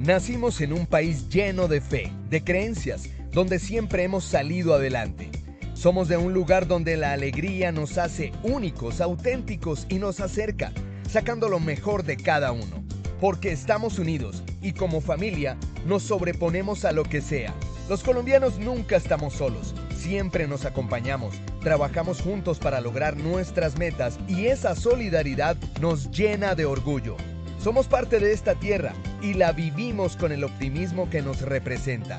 Nacimos en un país lleno de fe, de creencias, donde siempre hemos salido adelante. Somos de un lugar donde la alegría nos hace únicos, auténticos y nos acerca, sacando lo mejor de cada uno. Porque estamos unidos y como familia nos sobreponemos a lo que sea. Los colombianos nunca estamos solos, siempre nos acompañamos, trabajamos juntos para lograr nuestras metas y esa solidaridad nos llena de orgullo. Somos parte de esta tierra y la vivimos con el optimismo que nos representa.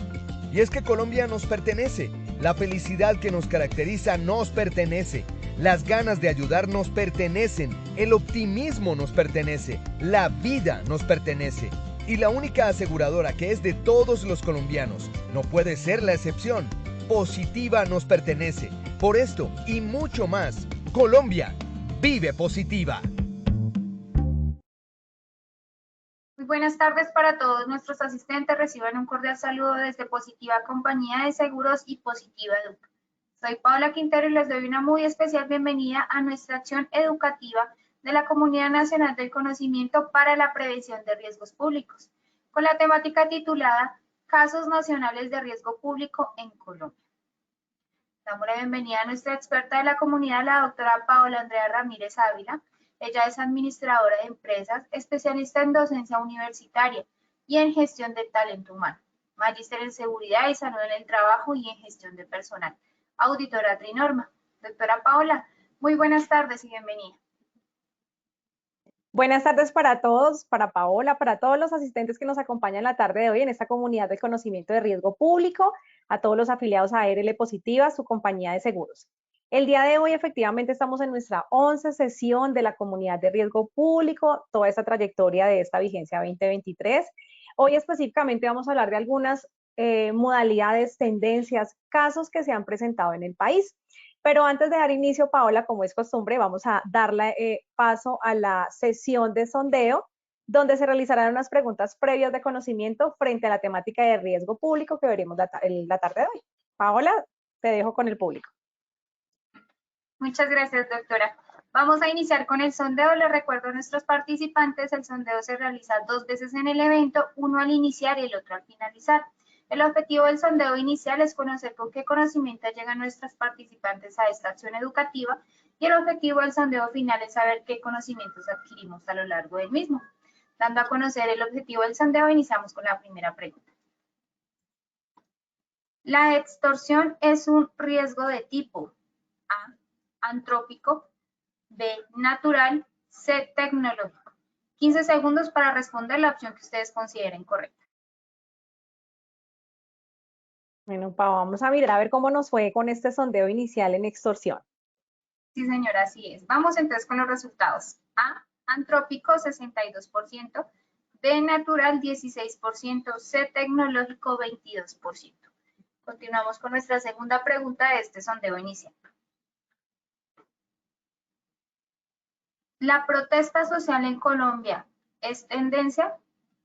Y es que Colombia nos pertenece, la felicidad que nos caracteriza nos pertenece, las ganas de ayudar nos pertenecen, el optimismo nos pertenece, la vida nos pertenece. Y la única aseguradora que es de todos los colombianos, no puede ser la excepción, Positiva nos pertenece. Por esto y mucho más, Colombia vive Positiva. Muy buenas tardes para todos nuestros asistentes. Reciban un cordial saludo desde Positiva Compañía de Seguros y Positiva Educa. Soy Paola Quintero y les doy una muy especial bienvenida a nuestra acción educativa de la Comunidad Nacional del Conocimiento para la Prevención de Riesgos Públicos, con la temática titulada Casos Nacionales de Riesgo Público en Colombia. Damos la bienvenida a nuestra experta de la comunidad, la doctora Paola Andrea Ramírez Ávila. Ella es administradora de empresas, especialista en docencia universitaria y en gestión de talento humano, magíster en seguridad y salud en el trabajo y en gestión de personal, auditora Trinorma. Doctora Paola, muy buenas tardes y bienvenida. Buenas tardes para todos, para Paola, para todos los asistentes que nos acompañan la tarde de hoy en esta comunidad de conocimiento de riesgo público, a todos los afiliados a ARL Positiva, su compañía de seguros. El día de hoy efectivamente estamos en nuestra 11ª sesión de la comunidad de riesgo público, toda esta trayectoria de esta vigencia 2023. Hoy específicamente vamos a hablar de algunas modalidades, tendencias, casos que se han presentado en el país. Pero antes de dar inicio, Paola, como es costumbre, vamos a darle paso a la sesión de sondeo, donde se realizarán unas preguntas previas de conocimiento frente a la temática de riesgo público que veremos la tarde de hoy. Paola, te dejo con el público. Muchas gracias, doctora. Vamos a iniciar con el sondeo. Les recuerdo a nuestros participantes, el sondeo se realiza 2 veces en el evento, uno al iniciar y el otro al finalizar. El objetivo del sondeo inicial es conocer con qué conocimiento llegan nuestros participantes a esta acción educativa y el objetivo del sondeo final es saber qué conocimientos adquirimos a lo largo del mismo. Dando a conocer el objetivo del sondeo, iniciamos con la primera pregunta. La extorsión es un riesgo de tipo A, antrópico, B, natural, C, tecnológico. 15 segundos para responder la opción que ustedes consideren correcta. Bueno, Pau, vamos a mirar a ver cómo nos fue con este sondeo inicial en extorsión. Sí, señora, así es. Vamos entonces con los resultados. A, antrópico, 62%, B, natural, 16%, C, tecnológico, 22%. Continuamos con nuestra segunda pregunta de este sondeo inicial. ¿La protesta social en Colombia es tendencia?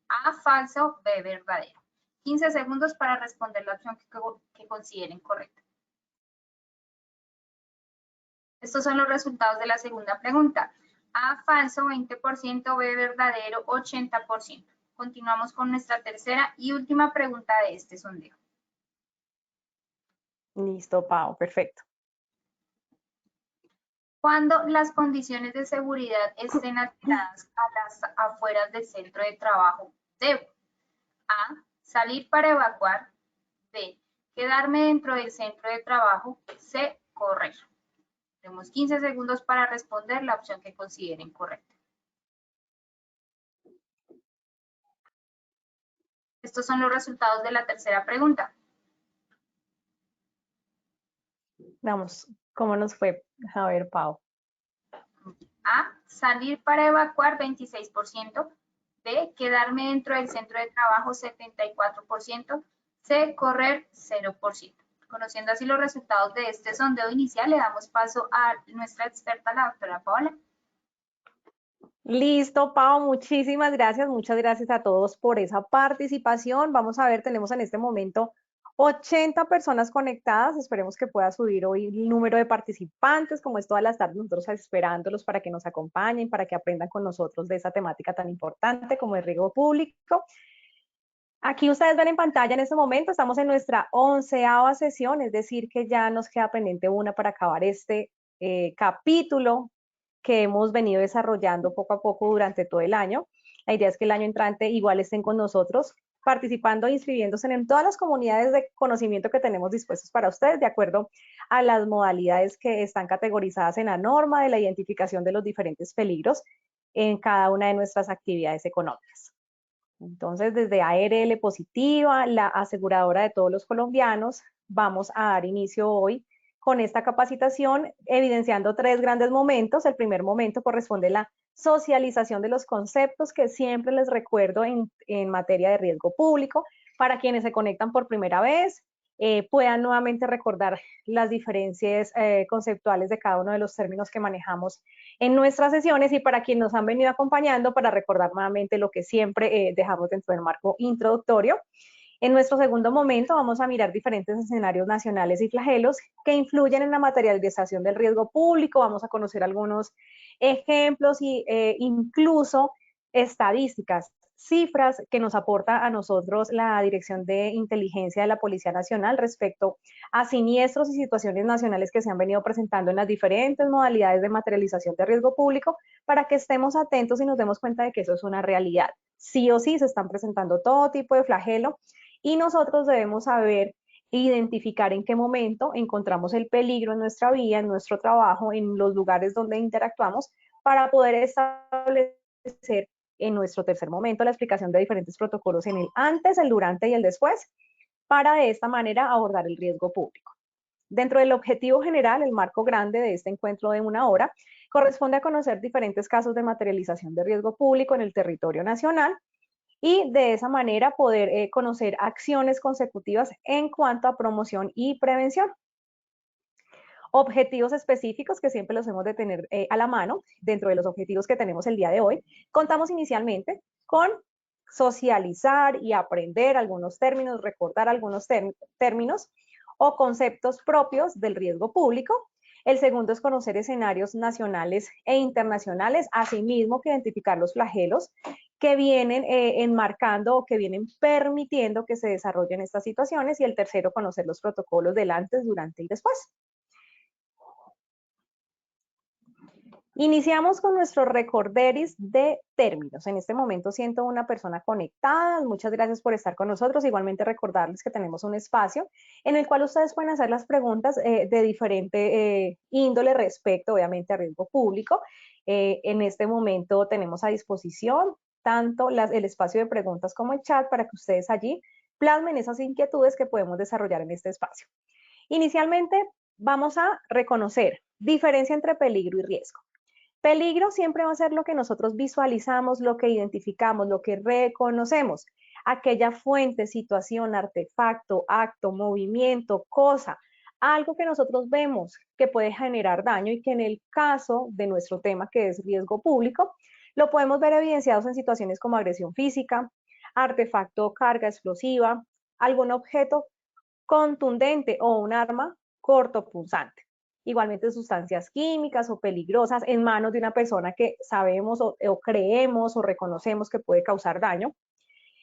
A, falso, B, verdadero. 15 segundos para responder la opción que consideren correcta. Estos son los resultados de la segunda pregunta. A, falso, 20%, B, verdadero, 80%. Continuamos con nuestra tercera y última pregunta de este sondeo. Listo, Pau, perfecto. Cuando las condiciones de seguridad estén alteradas a las afueras del centro de trabajo, debo A, salir para evacuar, B, quedarme dentro del centro de trabajo, C, correr. Tenemos 15 segundos para responder la opción que consideren correcta. Estos son los resultados de la tercera pregunta. Vamos, ¿cómo nos fue? A ver, Pau. A, salir para evacuar, 26%. B, quedarme dentro del centro de trabajo, 74%. C, correr, 0%. Conociendo así los resultados de este sondeo inicial, le damos paso a nuestra experta, la doctora Paola. Listo, Pau, muchísimas gracias. Muchas gracias a todos por esa participación. Vamos a ver, tenemos en este momento 80 personas conectadas. Esperemos que pueda subir hoy el número de participantes, como es todas las tardes, nosotros esperándolos para que nos acompañen, para que aprendan con nosotros de esa temática tan importante como el riesgo público. Aquí ustedes ven en pantalla en este momento, estamos en nuestra 11ª sesión, es decir, que ya nos queda pendiente una para acabar este capítulo que hemos venido desarrollando poco a poco durante todo el año. La idea es que el año entrante igual estén con nosotros, participando e inscribiéndose en todas las comunidades de conocimiento que tenemos dispuestas para ustedes, de acuerdo a las modalidades que están categorizadas en la norma de la identificación de los diferentes peligros en cada una de nuestras actividades económicas. Entonces, desde ARL Positiva, la aseguradora de todos los colombianos, vamos a dar inicio hoy con esta capacitación, evidenciando 3 grandes momentos. El primer momento corresponde a la socialización de los conceptos que siempre les recuerdo en materia de riesgo público. Para quienes se conectan por primera vez, puedan nuevamente recordar las diferencias conceptuales de cada uno de los términos que manejamos en nuestras sesiones, y para quienes nos han venido acompañando, para recordar nuevamente lo que siempre dejamos dentro del marco introductorio. En nuestro segundo momento vamos a mirar diferentes escenarios nacionales y flagelos que influyen en la materialización del riesgo público. Vamos a conocer algunos ejemplos e incluso estadísticas, cifras que nos aporta a nosotros la Dirección de Inteligencia de la Policía Nacional respecto a siniestros y situaciones nacionales que se han venido presentando en las diferentes modalidades de materialización de riesgo público, para que estemos atentos y nos demos cuenta de que eso es una realidad. Sí o sí se están presentando todo tipo de flagelo y nosotros debemos saber identificar en qué momento encontramos el peligro en nuestra vía, en nuestro trabajo, en los lugares donde interactuamos, para poder establecer en nuestro tercer momento la explicación de diferentes protocolos en el antes, el durante y el después, para de esta manera abordar el riesgo público. Dentro del objetivo general, el marco grande de este encuentro de 1 hora corresponde a conocer diferentes casos de materialización de riesgo público en el territorio nacional, y de esa manera poder conocer acciones consecutivas en cuanto a promoción y prevención. Objetivos específicos que siempre los hemos de tener a la mano. Dentro de los objetivos que tenemos el día de hoy, contamos inicialmente con socializar y aprender algunos términos, recordar algunos términos o conceptos propios del riesgo público. El segundo es conocer escenarios nacionales e internacionales, asimismo que identificar los flagelos que vienen enmarcando o que vienen permitiendo que se desarrollen estas situaciones. Y el tercero, conocer los protocolos del antes, durante y después. Iniciamos con nuestro recorderis de términos. En este momento siento una persona conectada. Muchas gracias por estar con nosotros. Igualmente recordarles que tenemos un espacio en el cual ustedes pueden hacer las preguntas de diferente índole respecto, obviamente, a riesgo público. En este momento tenemos a disposición tanto el espacio de preguntas como el chat para que ustedes allí plasmen esas inquietudes que podemos desarrollar en este espacio. Inicialmente vamos a reconocer diferencia entre peligro y riesgo. Peligro siempre va a ser lo que nosotros visualizamos, lo que identificamos, lo que reconocemos. Aquella fuente, situación, artefacto, acto, movimiento, cosa, algo que nosotros vemos que puede generar daño y que en el caso de nuestro tema, que es riesgo público, lo podemos ver evidenciados en situaciones como agresión física, artefacto o carga explosiva, algún objeto contundente o un arma cortopunzante. Igualmente sustancias químicas o peligrosas en manos de una persona que sabemos o creemos o reconocemos que puede causar daño.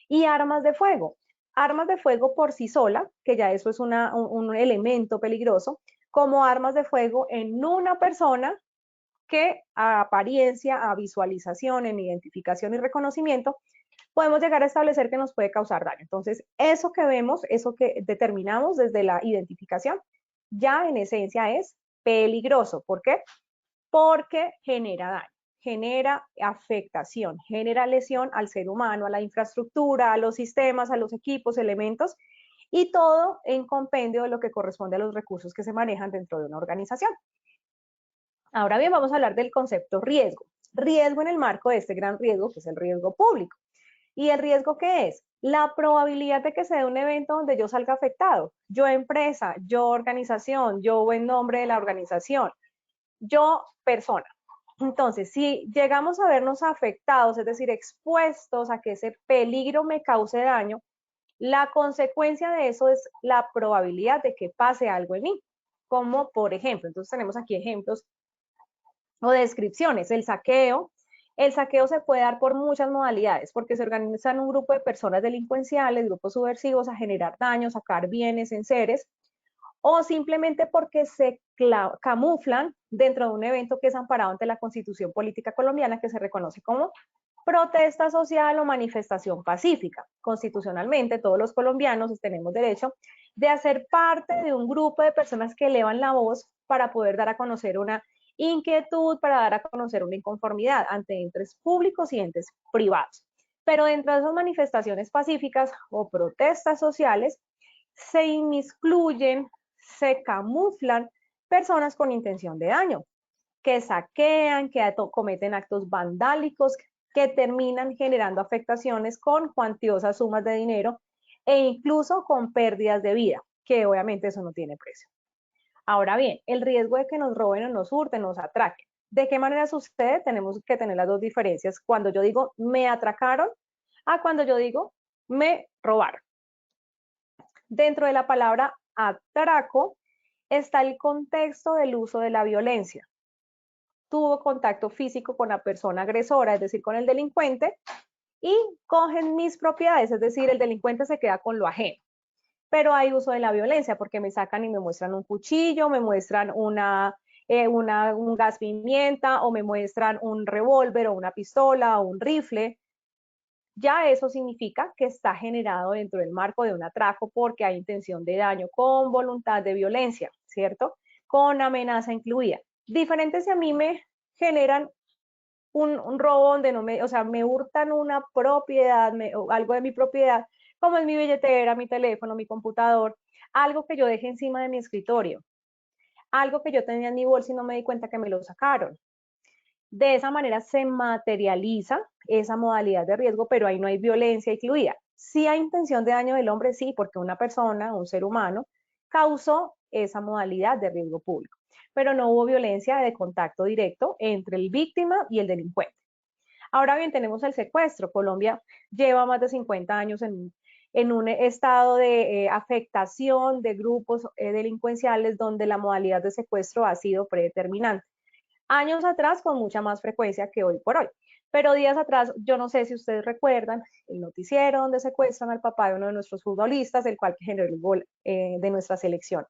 Y armas de fuego. Armas de fuego por sí sola, que ya eso es un elemento peligroso, como armas de fuego en una persona que a apariencia, a visualización, en identificación y reconocimiento, podemos llegar a establecer que nos puede causar daño. Entonces, eso que vemos, eso que determinamos desde la identificación, ya en esencia es peligroso. ¿Por qué? Porque genera daño, genera afectación, genera lesión al ser humano, a la infraestructura, a los sistemas, a los equipos, elementos, y todo en compendio de lo que corresponde a los recursos que se manejan dentro de una organización. Ahora bien, vamos a hablar del concepto riesgo. Riesgo en el marco de este gran riesgo, que es el riesgo público. ¿Y el riesgo qué es? La probabilidad de que se dé un evento donde yo salga afectado. Yo empresa, yo organización, yo en nombre de la organización, yo persona. Entonces, si llegamos a vernos afectados, es decir, expuestos a que ese peligro me cause daño, la consecuencia de eso es la probabilidad de que pase algo en mí. Como por ejemplo, entonces tenemos aquí ejemplos o descripciones, el saqueo, El saqueo se puede dar por muchas modalidades, porque se organizan un grupo de personas delincuenciales, grupos subversivos, a generar daños, sacar bienes, enseres, o simplemente porque se camuflan dentro de un evento que es amparado ante la Constitución Política Colombiana, que se reconoce como protesta social o manifestación pacífica. Constitucionalmente, todos los colombianos tenemos derecho de hacer parte de un grupo de personas que elevan la voz para poder dar a conocer una inquietud, para dar a conocer una inconformidad ante entes públicos y entes privados. Pero dentro de esas manifestaciones pacíficas o protestas sociales se inmiscuyen, se camuflan personas con intención de daño, que saquean, que cometen actos vandálicos, que terminan generando afectaciones con cuantiosas sumas de dinero e incluso con pérdidas de vida, que obviamente eso no tiene precio. Ahora bien, el riesgo de que nos roben o nos hurten, nos atraquen. ¿De qué manera sucede? Tenemos que tener las dos diferencias. Cuando yo digo me atracaron, a cuando yo digo me robaron. Dentro de la palabra atraco está el contexto del uso de la violencia. Tuvo contacto físico con la persona agresora, es decir, con el delincuente, y cogen mis propiedades, es decir, el delincuente se queda con lo ajeno. Pero hay uso de la violencia porque me sacan y me muestran un cuchillo, me muestran un gas pimienta o me muestran un revólver o una pistola o un rifle. Ya eso significa que está generado dentro del marco de un atraco porque hay intención de daño con voluntad de violencia, ¿cierto? Con amenaza incluida. Diferente si a mí me generan un robo donde no me, o sea, me hurtan una propiedad, o algo de mi propiedad, como es mi billetera, mi teléfono, mi computador, algo que yo dejé encima de mi escritorio, algo que yo tenía en mi bolsa y no me di cuenta que me lo sacaron. De esa manera se materializa esa modalidad de riesgo, pero ahí no hay violencia incluida. Sí hay intención de daño del hombre, sí, porque una persona, un ser humano, causó esa modalidad de riesgo público, pero no hubo violencia de contacto directo entre el víctima y el delincuente. Ahora bien, tenemos el secuestro. Colombia lleva más de 50 años en un estado de afectación de grupos delincuenciales donde la modalidad de secuestro ha sido predeterminante. Años atrás con mucha más frecuencia que hoy por hoy. Pero días atrás, yo no sé si ustedes recuerdan el noticiero donde secuestran al papá de uno de nuestros futbolistas, el cual generó el gol de nuestra selección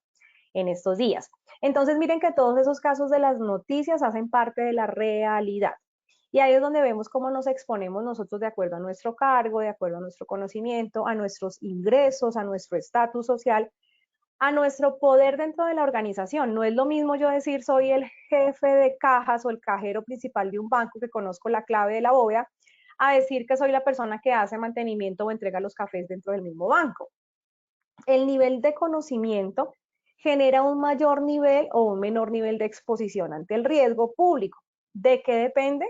en estos días. Entonces miren que todos esos casos de las noticias hacen parte de la realidad. Y ahí es donde vemos cómo nos exponemos nosotros de acuerdo a nuestro cargo, de acuerdo a nuestro conocimiento, a nuestros ingresos, a nuestro estatus social, a nuestro poder dentro de la organización. No es lo mismo yo decir soy el jefe de cajas o el cajero principal de un banco que conozco la clave de la bóveda, a decir que soy la persona que hace mantenimiento o entrega los cafés dentro del mismo banco. El nivel de conocimiento genera un mayor nivel o un menor nivel de exposición ante el riesgo público. ¿De qué depende?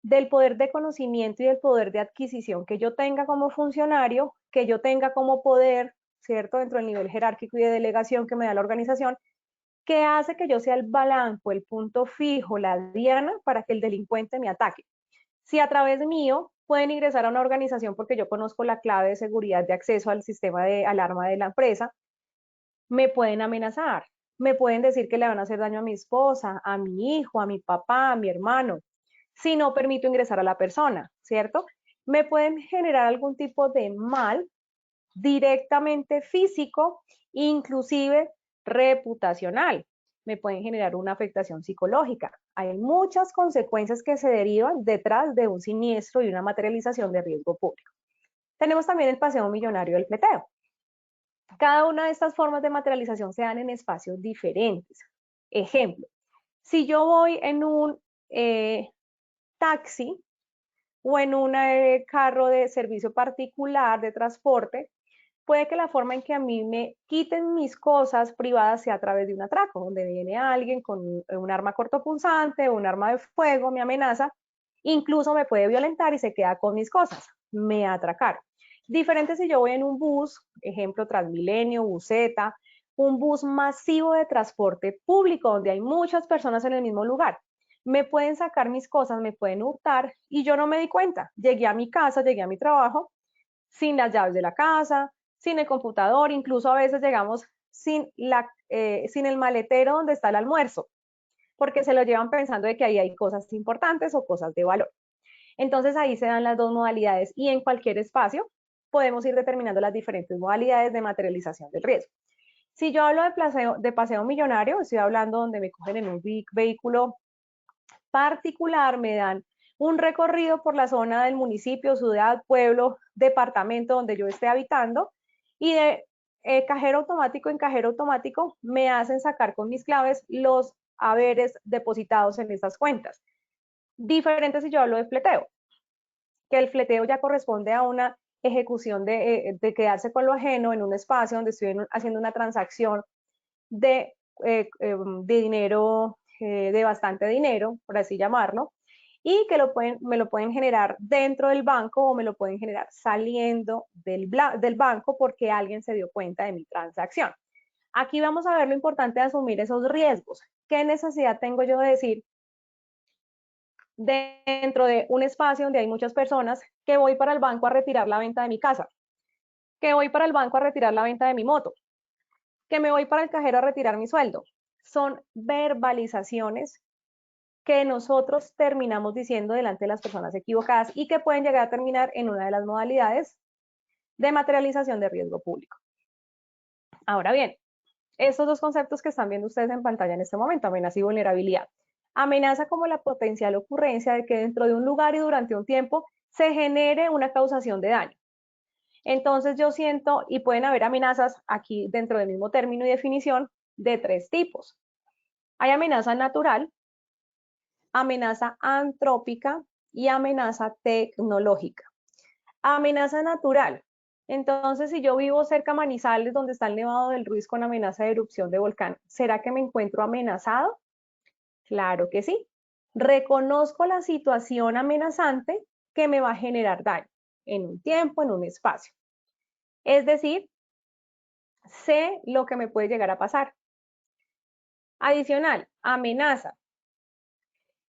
Del poder de conocimiento y del poder de adquisición que yo tenga como funcionario, que yo tenga como poder, ¿cierto? Dentro del nivel jerárquico y de delegación que me da la organización, que hace que yo sea el blanco, el punto fijo, la diana para que el delincuente me ataque. Si a través mío pueden ingresar a una organización porque yo conozco la clave de seguridad de acceso al sistema de alarma de la empresa, me pueden amenazar, me pueden decir que le van a hacer daño a mi esposa, a mi hijo, a mi papá, a mi hermano, si no permito ingresar a la persona, ¿cierto? Me pueden generar algún tipo de mal directamente físico, inclusive reputacional. Me pueden generar una afectación psicológica. Hay muchas consecuencias que se derivan detrás de un siniestro y una materialización de riesgo público. Tenemos también el paseo millonario del fleteo. Cada una de estas formas de materialización se dan en espacios diferentes. Ejemplo, si yo voy en un taxi o en un carro de servicio particular de transporte, puede que la forma en que a mí me quiten mis cosas privadas sea a través de un atraco, donde viene alguien con un arma cortopunzante o un arma de fuego, me amenaza, incluso me puede violentar y se queda con mis cosas, me atracaron. Diferente si yo voy en un bus, ejemplo Transmilenio, Buseta, un bus masivo de transporte público donde hay muchas personas en el mismo lugar. Me pueden sacar mis cosas, me pueden hurtar y yo no me di cuenta. Llegué a mi casa, llegué a mi trabajo sin las llaves de la casa, sin el computador, incluso a veces llegamos sin el maletero donde está el almuerzo, porque se lo llevan pensando de que ahí hay cosas importantes o cosas de valor. Entonces ahí se dan las dos modalidades y en cualquier espacio podemos ir determinando las diferentes modalidades de materialización del riesgo. Si yo hablo de paseo millonario, estoy hablando donde me cogen en un vehículo particular, me dan un recorrido por la zona del municipio, ciudad, pueblo, departamento donde yo esté habitando y de cajero automático en cajero automático me hacen sacar con mis claves los haberes depositados en estas cuentas. Diferente si yo hablo de fleteo, que el fleteo ya corresponde a una ejecución de quedarse con lo ajeno en un espacio donde estoy haciendo una transacción de dinero, de bastante dinero, por así llamarlo, y que me lo pueden generar dentro del banco o me lo pueden generar saliendo del banco porque alguien se dio cuenta de mi transacción. Aquí vamos a ver lo importante de asumir esos riesgos. ¿Qué necesidad tengo yo de decir dentro de un espacio donde hay muchas personas que voy para el banco a retirar la venta de mi casa, que voy para el banco a retirar la venta de mi moto, que me voy para el cajero a retirar mi sueldo? Son verbalizaciones que nosotros terminamos diciendo delante de las personas equivocadas y que pueden llegar a terminar en una de las modalidades de materialización de riesgo público. Ahora bien, estos dos conceptos que están viendo ustedes en pantalla en este momento, amenaza y vulnerabilidad. Amenaza como la potencial ocurrencia de que dentro de un lugar y durante un tiempo se genere una causación de daño. Entonces yo siento, y pueden haber amenazas aquí dentro del mismo término y definición, de tres tipos. Hay amenaza natural, amenaza antrópica y amenaza tecnológica. Amenaza natural. Entonces, si yo vivo cerca a Manizales, donde está el Nevado del Ruiz con amenaza de erupción de volcán, ¿será que me encuentro amenazado? Claro que sí. Reconozco la situación amenazante que me va a generar daño en un tiempo, en un espacio. Es decir, sé lo que me puede llegar a pasar. Adicional, amenaza.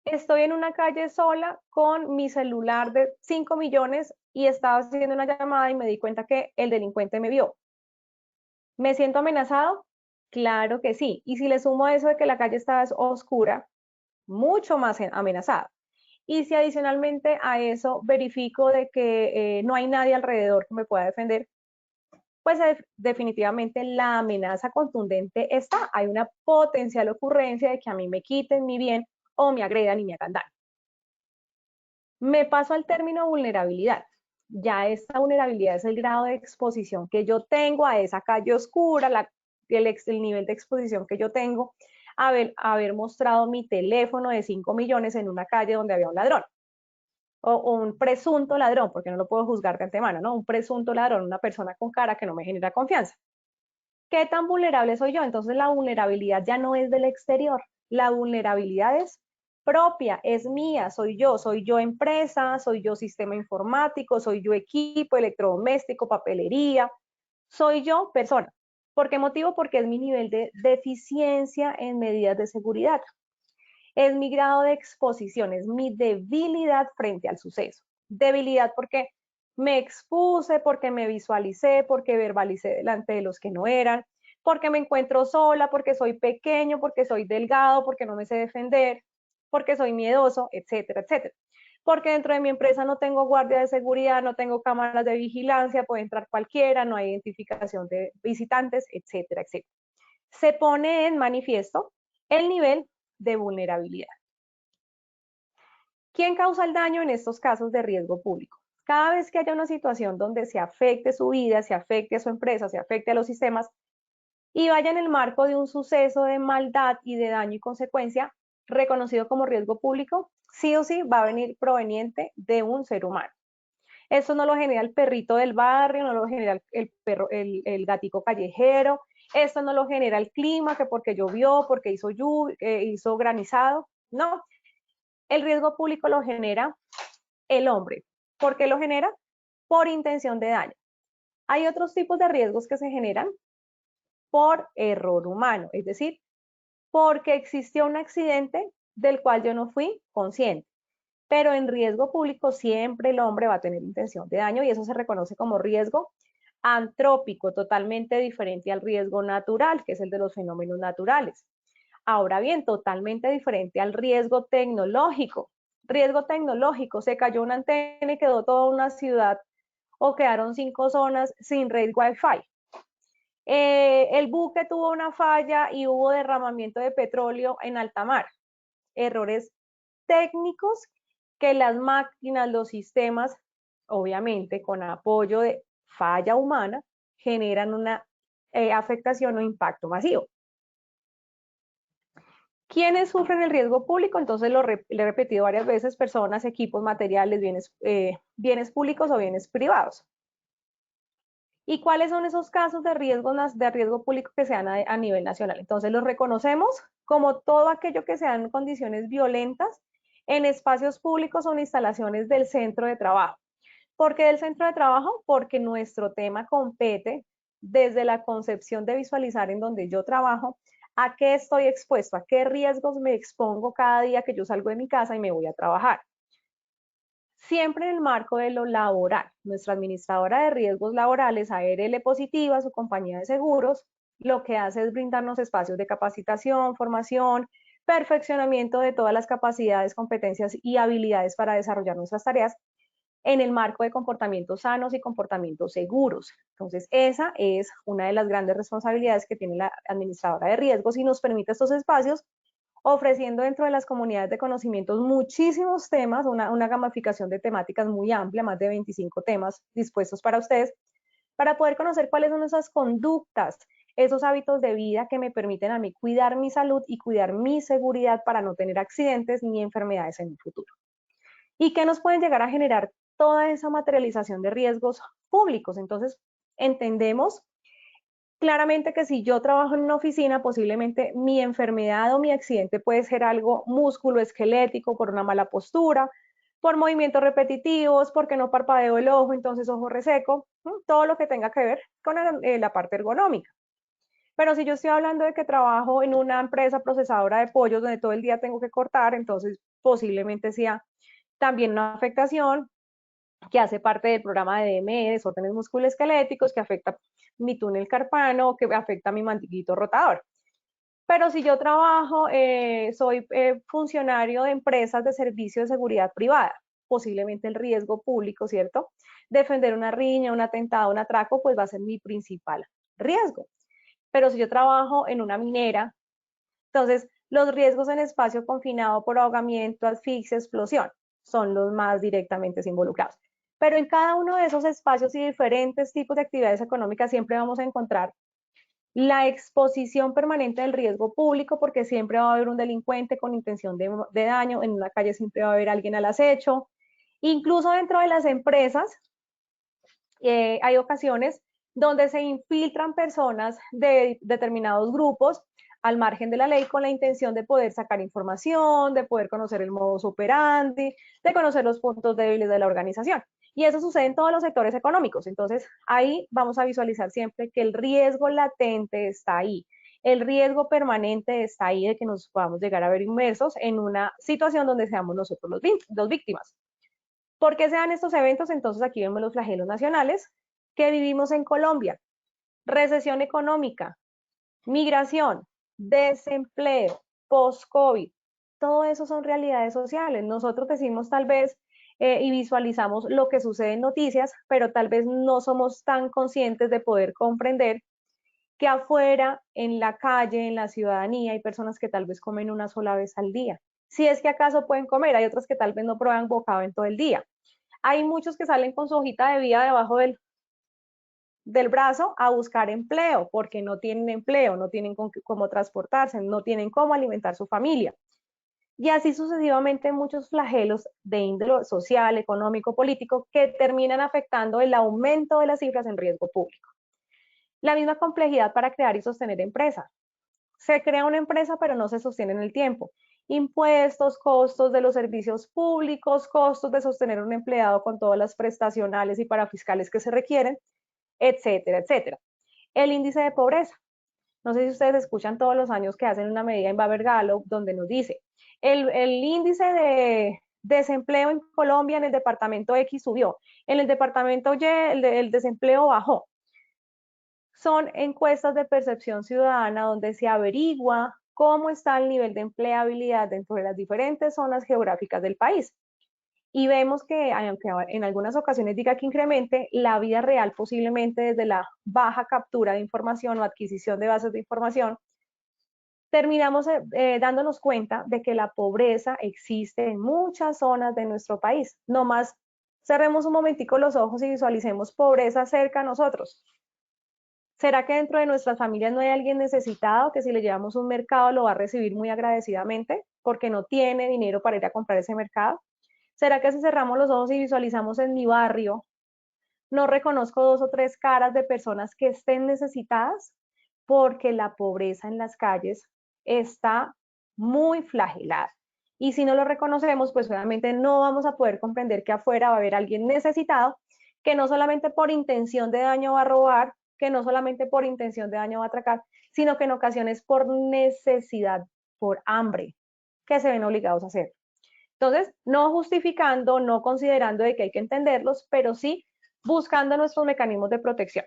Estoy en una calle sola con mi celular de 5 millones y estaba haciendo una llamada y me di cuenta que el delincuente me vio. ¿Me siento amenazado? Claro que sí. Y si le sumo eso de que la calle estaba oscura, mucho más amenazada. Y si adicionalmente a eso verifico de que no hay nadie alrededor que me pueda defender, pues definitivamente la amenaza contundente está. Hay una potencial ocurrencia de que a mí me quiten mi bien o me agredan y me hagan daño. Me paso al término vulnerabilidad. Ya esta vulnerabilidad es el grado de exposición que yo tengo a esa calle oscura, el nivel de exposición que yo tengo, haber mostrado mi teléfono de 5 millones en una calle donde había un ladrón. O un presunto ladrón, porque no lo puedo juzgar de antemano, ¿no? Un presunto ladrón, una persona con cara que no me genera confianza. ¿Qué tan vulnerable soy yo? Entonces la vulnerabilidad ya no es del exterior, la vulnerabilidad es propia, es mía, soy yo empresa, soy yo sistema informático, soy yo equipo, electrodoméstico, papelería, soy yo persona. ¿Por qué motivo? Porque es mi nivel de deficiencia en medidas de seguridad. Es mi grado de exposición, es mi debilidad frente al suceso. Debilidad porque me expuse, porque me visualicé, porque verbalicé delante de los que no eran, porque me encuentro sola, porque soy pequeño, porque soy delgado, porque no me sé defender, porque soy miedoso, etcétera, etcétera. Porque dentro de mi empresa no tengo guardia de seguridad, no tengo cámaras de vigilancia, puede entrar cualquiera, no hay identificación de visitantes, etcétera, etcétera. Se pone en manifiesto el nivel de vulnerabilidad. ¿Quién causa el daño en estos casos de riesgo público? Cada vez que haya una situación donde se afecte su vida, se afecte a su empresa, se afecte a los sistemas y vaya en el marco de un suceso de maldad y de daño y consecuencia reconocido como riesgo público, sí o sí va a venir proveniente de un ser humano. Eso no lo genera el perrito del barrio, no lo genera el gatico callejero, esto no lo genera el clima, que porque llovió, porque hizo granizado, no. El riesgo público lo genera el hombre. ¿Por qué lo genera? Por intención de daño. Hay otros tipos de riesgos que se generan por error humano, es decir, porque existió un accidente del cual yo no fui consciente. Pero en riesgo público siempre el hombre va a tener intención de daño y eso se reconoce como riesgo antrópico, totalmente diferente al riesgo natural, que es el de los fenómenos naturales. Ahora bien, totalmente diferente al riesgo tecnológico. Riesgo tecnológico, se cayó una antena y quedó toda una ciudad o quedaron 5 zonas sin red Wi-Fi. El buque tuvo una falla y hubo derramamiento de petróleo en alta mar. Errores técnicos que las máquinas, los sistemas, obviamente con apoyo de falla humana, generan una afectación o impacto masivo. ¿Quiénes sufren el riesgo público? Entonces lo le he repetido varias veces: personas, equipos, materiales, bienes públicos o bienes privados. ¿Y cuáles son esos casos de riesgo público que se dan a nivel nacional? Entonces los reconocemos como todo aquello que sean condiciones violentas en espacios públicos o en instalaciones del centro de trabajo. ¿Por qué del centro de trabajo? Porque nuestro tema compete desde la concepción de visualizar en donde yo trabajo, a qué estoy expuesto, a qué riesgos me expongo cada día que yo salgo de mi casa y me voy a trabajar. Siempre en el marco de lo laboral. Nuestra administradora de riesgos laborales, ARL Positiva, su compañía de seguros, lo que hace es brindarnos espacios de capacitación, formación, perfeccionamiento de todas las capacidades, competencias y habilidades para desarrollar nuestras tareas en el marco de comportamientos sanos y comportamientos seguros. Entonces, esa es una de las grandes responsabilidades que tiene la administradora de riesgos y nos permite estos espacios, ofreciendo dentro de las comunidades de conocimientos muchísimos temas, una gamificación de temáticas muy amplia, más de 25 temas dispuestos para ustedes, para poder conocer cuáles son esas conductas, esos hábitos de vida que me permiten a mí cuidar mi salud y cuidar mi seguridad para no tener accidentes ni enfermedades en el futuro. ¿Y qué nos pueden llegar a generar toda esa materialización de riesgos públicos? Entonces, entendemos claramente que si yo trabajo en una oficina, posiblemente mi enfermedad o mi accidente puede ser algo musculoesquelético por una mala postura, por movimientos repetitivos, porque no parpadeo el ojo, entonces ojo reseco, todo lo que tenga que ver con la parte ergonómica. Pero si yo estoy hablando de que trabajo en una empresa procesadora de pollos donde todo el día tengo que cortar, entonces posiblemente sea también una afectación que hace parte del programa de DME, desórdenes musculoesqueléticos, que afecta mi túnel carpano, que afecta mi manguito rotador. Pero si yo trabajo, soy funcionario de empresas de servicio de seguridad privada, posiblemente el riesgo público, ¿cierto? Defender una riña, un atentado, un atraco, pues va a ser mi principal riesgo. Pero si yo trabajo en una minera, entonces los riesgos en espacio confinado por ahogamiento, asfixia, explosión son los más directamente involucrados. Pero en cada uno de esos espacios y diferentes tipos de actividades económicas siempre vamos a encontrar la exposición permanente del riesgo público, porque siempre va a haber un delincuente con intención de daño, en una calle siempre va a haber alguien al acecho. Incluso dentro de las empresas hay ocasiones donde se infiltran personas de determinados grupos al margen de la ley con la intención de poder sacar información, de poder conocer el modus operandi, de conocer los puntos débiles de la organización. Y eso sucede en todos los sectores económicos. Entonces, ahí vamos a visualizar siempre que el riesgo latente está ahí. El riesgo permanente está ahí de que nos podamos llegar a ver inmersos en una situación donde seamos nosotros los víctimas. ¿Por qué se dan estos eventos? Entonces, aquí vemos los flagelos nacionales que vivimos en Colombia. Recesión económica, migración, desempleo, post-COVID. Todo eso son realidades sociales. Nosotros decimos tal vez y visualizamos lo que sucede en noticias, pero tal vez no somos tan conscientes de poder comprender que afuera, en la calle, en la ciudadanía, hay personas que tal vez comen una sola vez al día. Si es que acaso pueden comer, hay otras que tal vez no prueban bocado en todo el día. Hay muchos que salen con su hojita de vida debajo del brazo a buscar empleo, porque no tienen empleo, no tienen cómo transportarse, no tienen cómo alimentar su familia. Y así sucesivamente muchos flagelos de índole social, económico, político, que terminan afectando el aumento de las cifras en riesgo público. La misma complejidad para crear y sostener empresas. Se crea una empresa, pero no se sostiene en el tiempo. Impuestos, costos de los servicios públicos, costos de sostener un empleado con todas las prestacionales y parafiscales que se requieren, etcétera, etcétera. El índice de pobreza. No sé si ustedes escuchan todos los años que hacen una medida en Baber-Gallup donde nos dice el índice de desempleo en Colombia en el departamento X subió, en el departamento Y el desempleo bajó. Son encuestas de percepción ciudadana donde se averigua cómo está el nivel de empleabilidad dentro de las diferentes zonas geográficas del país. Y vemos que, aunque en algunas ocasiones diga que incremente, la vida real posiblemente desde la baja captura de información o adquisición de bases de información, terminamos dándonos cuenta de que la pobreza existe en muchas zonas de nuestro país. No más cerremos un momentico los ojos y visualicemos pobreza cerca a nosotros. ¿Será que dentro de nuestras familias no hay alguien necesitado que si le llevamos un mercado lo va a recibir muy agradecidamente porque no tiene dinero para ir a comprar ese mercado? ¿Será que si cerramos los ojos y visualizamos en mi barrio, no reconozco 2 o 3 caras de personas que estén necesitadas? Porque la pobreza en las calles está muy flagelada. Y si no lo reconocemos, pues obviamente no vamos a poder comprender que afuera va a haber alguien necesitado que no solamente por intención de daño va a robar, que no solamente por intención de daño va a atracar, sino que en ocasiones por necesidad, por hambre, que se ven obligados a hacer. Entonces, no justificando, no considerando de que hay que entenderlos, pero sí buscando nuestros mecanismos de protección.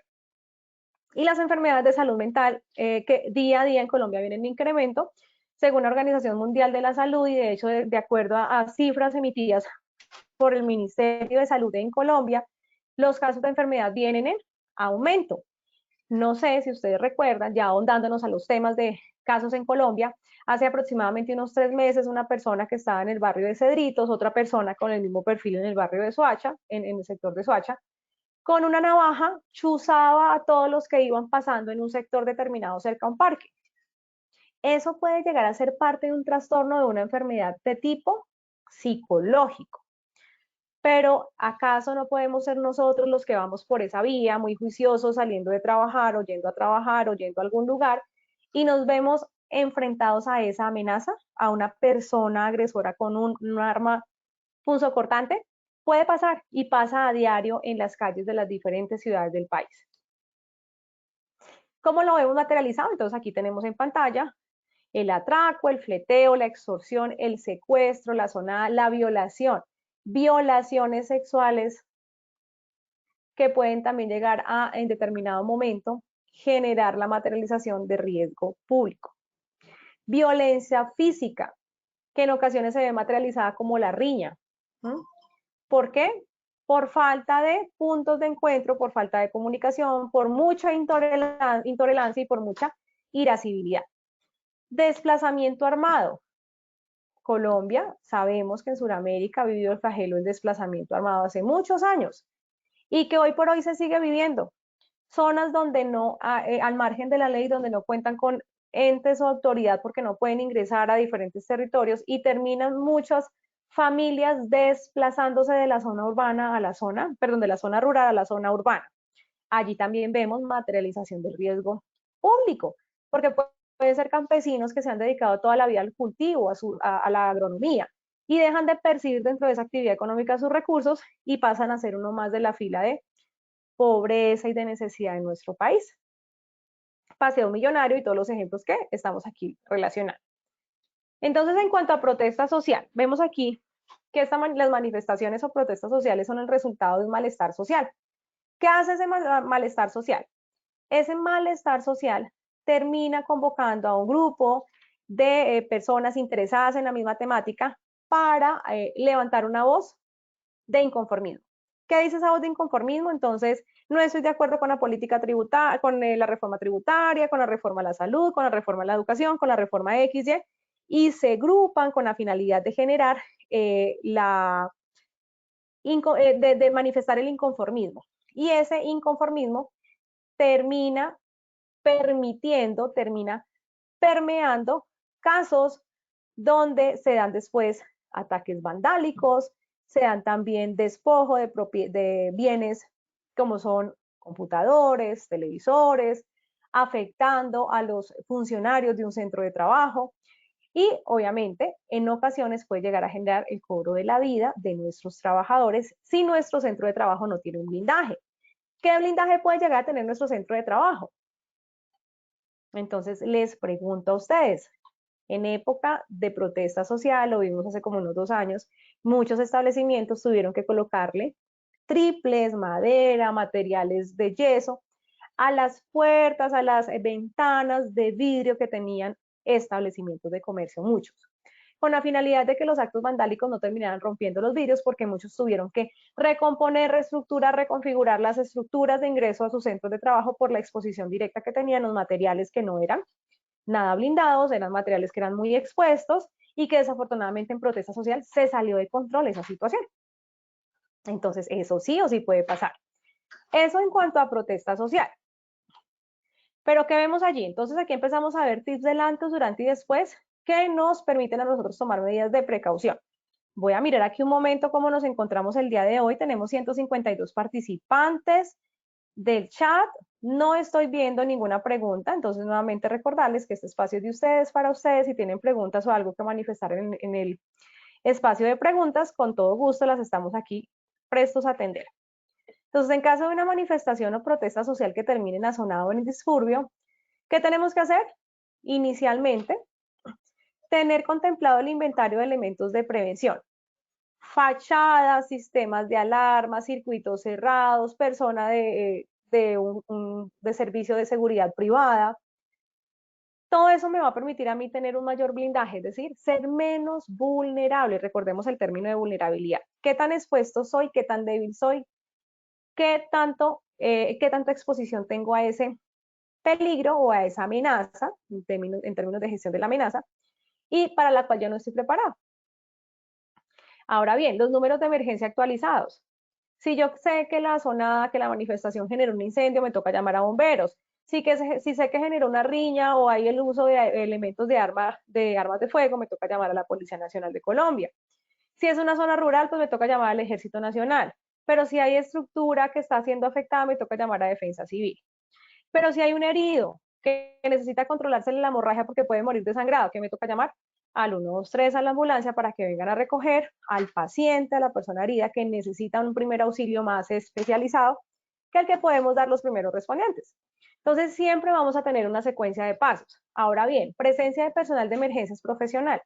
Y las enfermedades de salud mental que día a día en Colombia vienen en incremento, según la Organización Mundial de la Salud y de hecho de acuerdo a cifras emitidas por el Ministerio de Salud en Colombia, los casos de enfermedad vienen en aumento. No sé si ustedes recuerdan, ya ahondándonos a los temas de casos en Colombia, hace aproximadamente unos 3 meses una persona que estaba en el barrio de Cedritos, otra persona con el mismo perfil en el barrio de Soacha, en el sector de Soacha, con una navaja chuzaba a todos los que iban pasando en un sector determinado cerca a un parque. Eso puede llegar a ser parte de un trastorno de una enfermedad de tipo psicológico. Pero ¿acaso no podemos ser nosotros los que vamos por esa vía, muy juiciosos, saliendo de trabajar, o yendo a trabajar, o yendo a algún lugar, y nos vemos enfrentados a esa amenaza, a una persona agresora con un arma punzocortante? Puede pasar y pasa a diario en las calles de las diferentes ciudades del país. ¿Cómo lo vemos materializado? Entonces aquí tenemos en pantalla el atraco, el fleteo, la extorsión, el secuestro, la zona, la violación, violaciones sexuales que pueden también llegar a, en determinado momento, generar la materialización de riesgo público. Violencia física, que en ocasiones se ve materializada como la riña. ¿Por qué? Por falta de puntos de encuentro, por falta de comunicación, por mucha intolerancia y por mucha irascibilidad. Desplazamiento armado. Colombia, sabemos que en Sudamérica ha vivido el flagelo del desplazamiento armado hace muchos años y que hoy por hoy se sigue viviendo. Zonas donde no, al margen de la ley, donde no cuentan con entes o autoridad porque no pueden ingresar a diferentes territorios y terminan muchas familias desplazándose de la zona urbana a la zona, perdón, de la zona rural a la zona urbana. Allí también vemos materialización del riesgo público, porque pueden ser campesinos que se han dedicado toda la vida al cultivo, a la agronomía, y dejan de percibir dentro de esa actividad económica sus recursos y pasan a ser uno más de la fila de pobreza y de necesidad en nuestro país. Paseo millonario y todos los ejemplos que estamos aquí relacionando. Entonces, en cuanto a protesta social, vemos aquí que las manifestaciones o protestas sociales son el resultado de un malestar social. ¿Qué hace ese malestar social? Ese malestar social termina convocando a un grupo de personas interesadas en la misma temática para levantar una voz de inconformismo. ¿Qué dice esa voz de inconformismo? Entonces, no estoy de acuerdo con la política tributaria, con la reforma tributaria, con la reforma a la salud, con la reforma a la educación, con la reforma XY, y se agrupan con la finalidad de generar de manifestar el inconformismo. Y ese inconformismo termina permeando casos donde se dan después ataques vandálicos, se dan también despojo de bienes como son computadores, televisores, afectando a los funcionarios de un centro de trabajo y obviamente en ocasiones puede llegar a generar el cobro de la vida de nuestros trabajadores si nuestro centro de trabajo no tiene un blindaje. ¿Qué blindaje puede llegar a tener nuestro centro de trabajo? Entonces les pregunto a ustedes, en época de protesta social, lo vimos hace como unos 2 años, muchos establecimientos tuvieron que colocarle triples, madera, materiales de yeso, a las puertas, a las ventanas de vidrio que tenían establecimientos de comercio, muchos, con la finalidad de que los actos vandálicos no terminaran rompiendo los vidrios, porque muchos tuvieron que recomponer, reestructurar, reconfigurar las estructuras de ingreso a sus centros de trabajo por la exposición directa que tenían los materiales que no eran nada blindados, eran materiales que eran muy expuestos y que desafortunadamente en protesta social se salió de control esa situación. Entonces, eso sí o sí puede pasar. Eso en cuanto a protesta social. Pero ¿qué vemos allí? Entonces aquí empezamos a ver tips del antes, durante y después que nos permiten a nosotros tomar medidas de precaución. Voy a mirar aquí un momento cómo nos encontramos el día de hoy. Tenemos 152 participantes del chat. No estoy viendo ninguna pregunta, entonces nuevamente recordarles que este espacio es de ustedes, para ustedes. Si tienen preguntas o algo que manifestar en el espacio de preguntas, con todo gusto las estamos aquí prestos a atender. Entonces, en caso de una manifestación o protesta social que termine en azonado o en disturbio, ¿qué tenemos que hacer? Inicialmente, tener contemplado el inventario de elementos de prevención. Fachadas, sistemas de alarma, circuitos cerrados, persona de servicio de seguridad privada. Todo eso me va a permitir a mí tener un mayor blindaje, es decir, ser menos vulnerable. Recordemos el término de vulnerabilidad. ¿Qué tan expuesto soy? ¿Qué tan débil soy? ¿Qué tanta exposición tengo a ese peligro o a esa amenaza, en términos de gestión de la amenaza, y para la cual yo no estoy preparado? Ahora bien, los números de emergencia actualizados. Si yo sé que que la manifestación generó un incendio, me toca llamar a bomberos. Si sé que generó una riña o hay el uso de elementos de armas de fuego, me toca llamar a la Policía Nacional de Colombia. Si es una zona rural, pues me toca llamar al Ejército Nacional. Pero si hay estructura que está siendo afectada, me toca llamar a Defensa Civil. Pero si hay un herido que necesita controlarse la hemorragia porque puede morir desangrado, ¿qué me toca llamar? Al 123, a la ambulancia, para que vengan a recoger al paciente, a la persona herida que necesita un primer auxilio más especializado que el que podemos dar los primeros respondientes. Entonces, siempre vamos a tener una secuencia de pasos. Ahora bien, presencia de personal de emergencias profesional.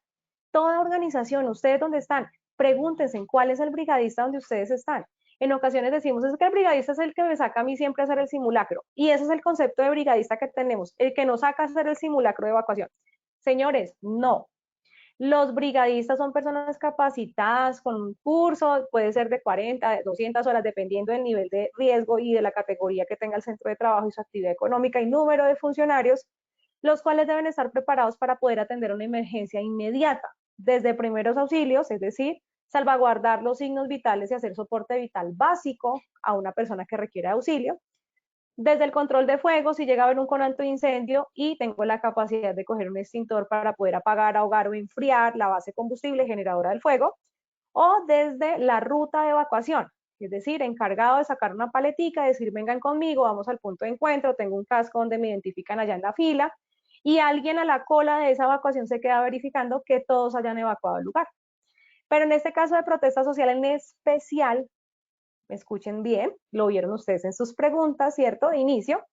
Toda organización, ustedes donde están, pregúntense cuál es el brigadista donde ustedes están. En ocasiones decimos, es que el brigadista es el que me saca a mí siempre a hacer el simulacro. Y ese es el concepto de brigadista que tenemos, el que nos saca a hacer el simulacro de evacuación. Señores, no. Los brigadistas son personas capacitadas con un curso, puede ser de 40, de 200 horas, dependiendo del nivel de riesgo y de la categoría que tenga el centro de trabajo y su actividad económica y número de funcionarios, los cuales deben estar preparados para poder atender una emergencia inmediata, desde primeros auxilios, es decir, salvaguardar los signos vitales y hacer soporte vital básico a una persona que requiere auxilio, desde el control de fuego, si llega a haber un conato de incendio y tengo la capacidad de coger un extintor para poder apagar, ahogar o enfriar la base combustible generadora del fuego, o desde la ruta de evacuación, es decir, encargado de sacar una paletica, decir, vengan conmigo, vamos al punto de encuentro, tengo un casco donde me identifican allá en la fila, y alguien a la cola de esa evacuación se queda verificando que todos hayan evacuado el lugar. Pero en este caso de protesta social en especial, me escuchen bien, lo vieron ustedes en sus preguntas, ¿cierto? De inicio.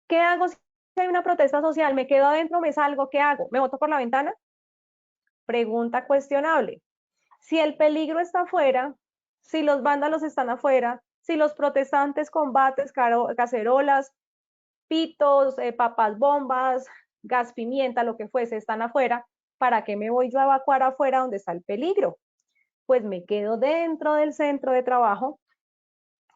¿Qué hago si hay una protesta social? ¿Me quedo adentro? ¿Me salgo? ¿Qué hago? ¿Me boto por la ventana? Pregunta cuestionable. Si el peligro está afuera, si los vándalos están afuera, si los protestantes con bates, cacerolas, pitos, papas bombas, gas pimienta, lo que fuese, están afuera, ¿para qué me voy yo a evacuar afuera donde está el peligro? Pues me quedo dentro del centro de trabajo,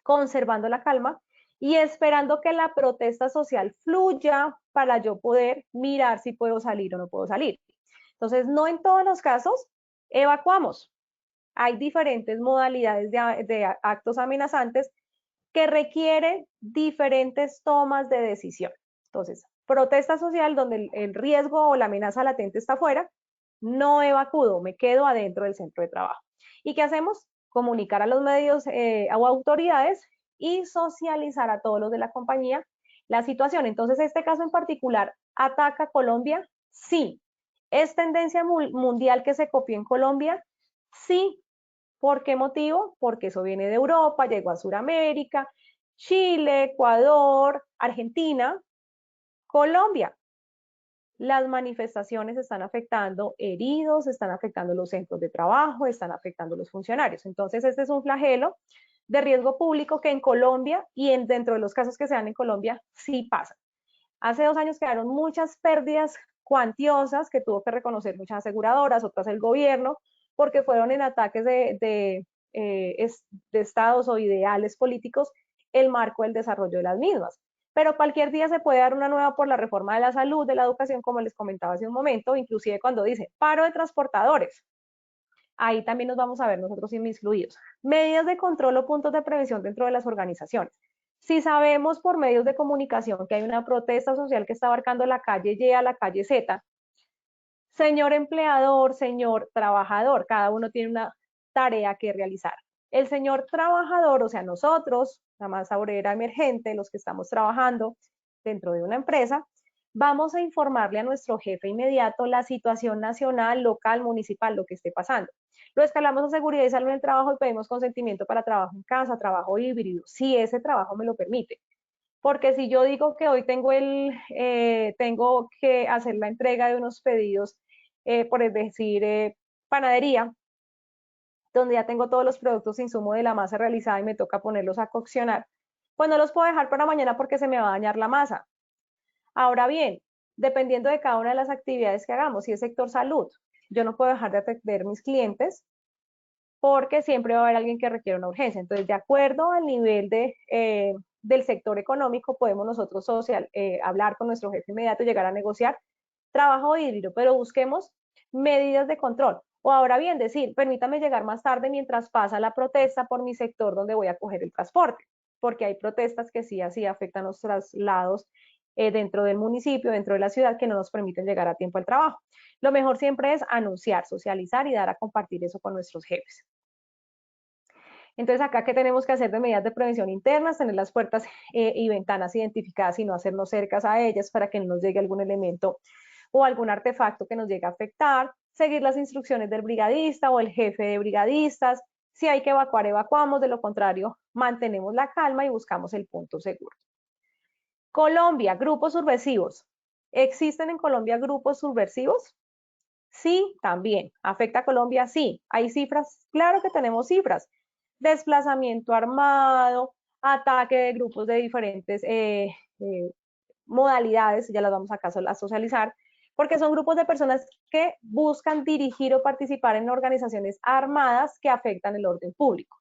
conservando la calma y esperando que la protesta social fluya para yo poder mirar si puedo salir o no puedo salir. Entonces, no en todos los casos evacuamos. Hay diferentes modalidades de actos amenazantes que requieren diferentes tomas de decisión. Entonces, protesta social donde el riesgo o la amenaza latente está afuera, no evacúo, me quedo adentro del centro de trabajo. ¿Y qué hacemos? Comunicar a los medios o autoridades y socializar a todos los de la compañía la situación. Entonces, este caso en particular, ¿ataca a Colombia? Sí. ¿Es tendencia mundial que se copió en Colombia? Sí. ¿Por qué motivo? Porque eso viene de Europa, llegó a Sudamérica, Chile, Ecuador, Argentina, Colombia. Las manifestaciones están afectando heridos, están afectando los centros de trabajo, están afectando los funcionarios. Entonces, este es un flagelo de riesgo público que en Colombia y dentro de los casos que se dan en Colombia sí pasa. Hace 2 años quedaron muchas pérdidas cuantiosas que tuvo que reconocer muchas aseguradoras, otras el gobierno, porque fueron en ataques de estados o ideales políticos el marco del desarrollo de las mismas. Pero cualquier día se puede dar una nueva por la reforma de la salud, de la educación, como les comentaba hace un momento, inclusive cuando dice paro de transportadores. Ahí también nos vamos a ver nosotros incluidos. Medidas de control o puntos de prevención dentro de las organizaciones. Si sabemos por medios de comunicación que hay una protesta social que está abarcando la calle Y a la calle Z, señor empleador, señor trabajador, cada uno tiene una tarea que realizar. El señor trabajador, o sea, nosotros, la masa obrera emergente, los que estamos trabajando dentro de una empresa, vamos a informarle a nuestro jefe inmediato la situación nacional, local, municipal, lo que esté pasando. Lo escalamos a seguridad y salud en el trabajo y pedimos consentimiento para trabajo en casa, trabajo híbrido, si ese trabajo me lo permite. Porque si yo digo que hoy tengo que hacer la entrega de unos pedidos, por decir, panadería, donde ya tengo todos los productos insumo de la masa realizada y me toca ponerlos a coccionar, pues no los puedo dejar para mañana porque se me va a dañar la masa. Ahora bien, dependiendo de cada una de las actividades que hagamos, si es sector salud, yo no puedo dejar de atender mis clientes porque siempre va a haber alguien que requiere una urgencia. Entonces, de acuerdo al nivel del sector económico, podemos nosotros hablar con nuestro jefe inmediato y llegar a negociar trabajo híbrido, pero busquemos medidas de control. O ahora bien, decir, permítame llegar más tarde mientras pasa la protesta por mi sector donde voy a coger el transporte, porque hay protestas que sí así afectan los traslados dentro del municipio, dentro de la ciudad, que no nos permiten llegar a tiempo al trabajo. Lo mejor siempre es anunciar, socializar y dar a compartir eso con nuestros jefes. Entonces, acá, ¿qué tenemos que hacer de medidas de prevención internas? Tener las puertas y ventanas identificadas y no hacernos cercas a ellas para que no nos llegue algún elemento o algún artefacto que nos llegue a afectar. Seguir las instrucciones del brigadista o el jefe de brigadistas. Si hay que evacuar, evacuamos. De lo contrario, mantenemos la calma y buscamos el punto seguro. Colombia, grupos subversivos. ¿Existen en Colombia grupos subversivos? Sí, también. ¿Afecta a Colombia? Sí. ¿Hay cifras? Claro que tenemos cifras. Desplazamiento armado, ataque de grupos de diferentes modalidades, ya las vamos a socializar, porque son grupos de personas que buscan dirigir o participar en organizaciones armadas que afectan el orden público.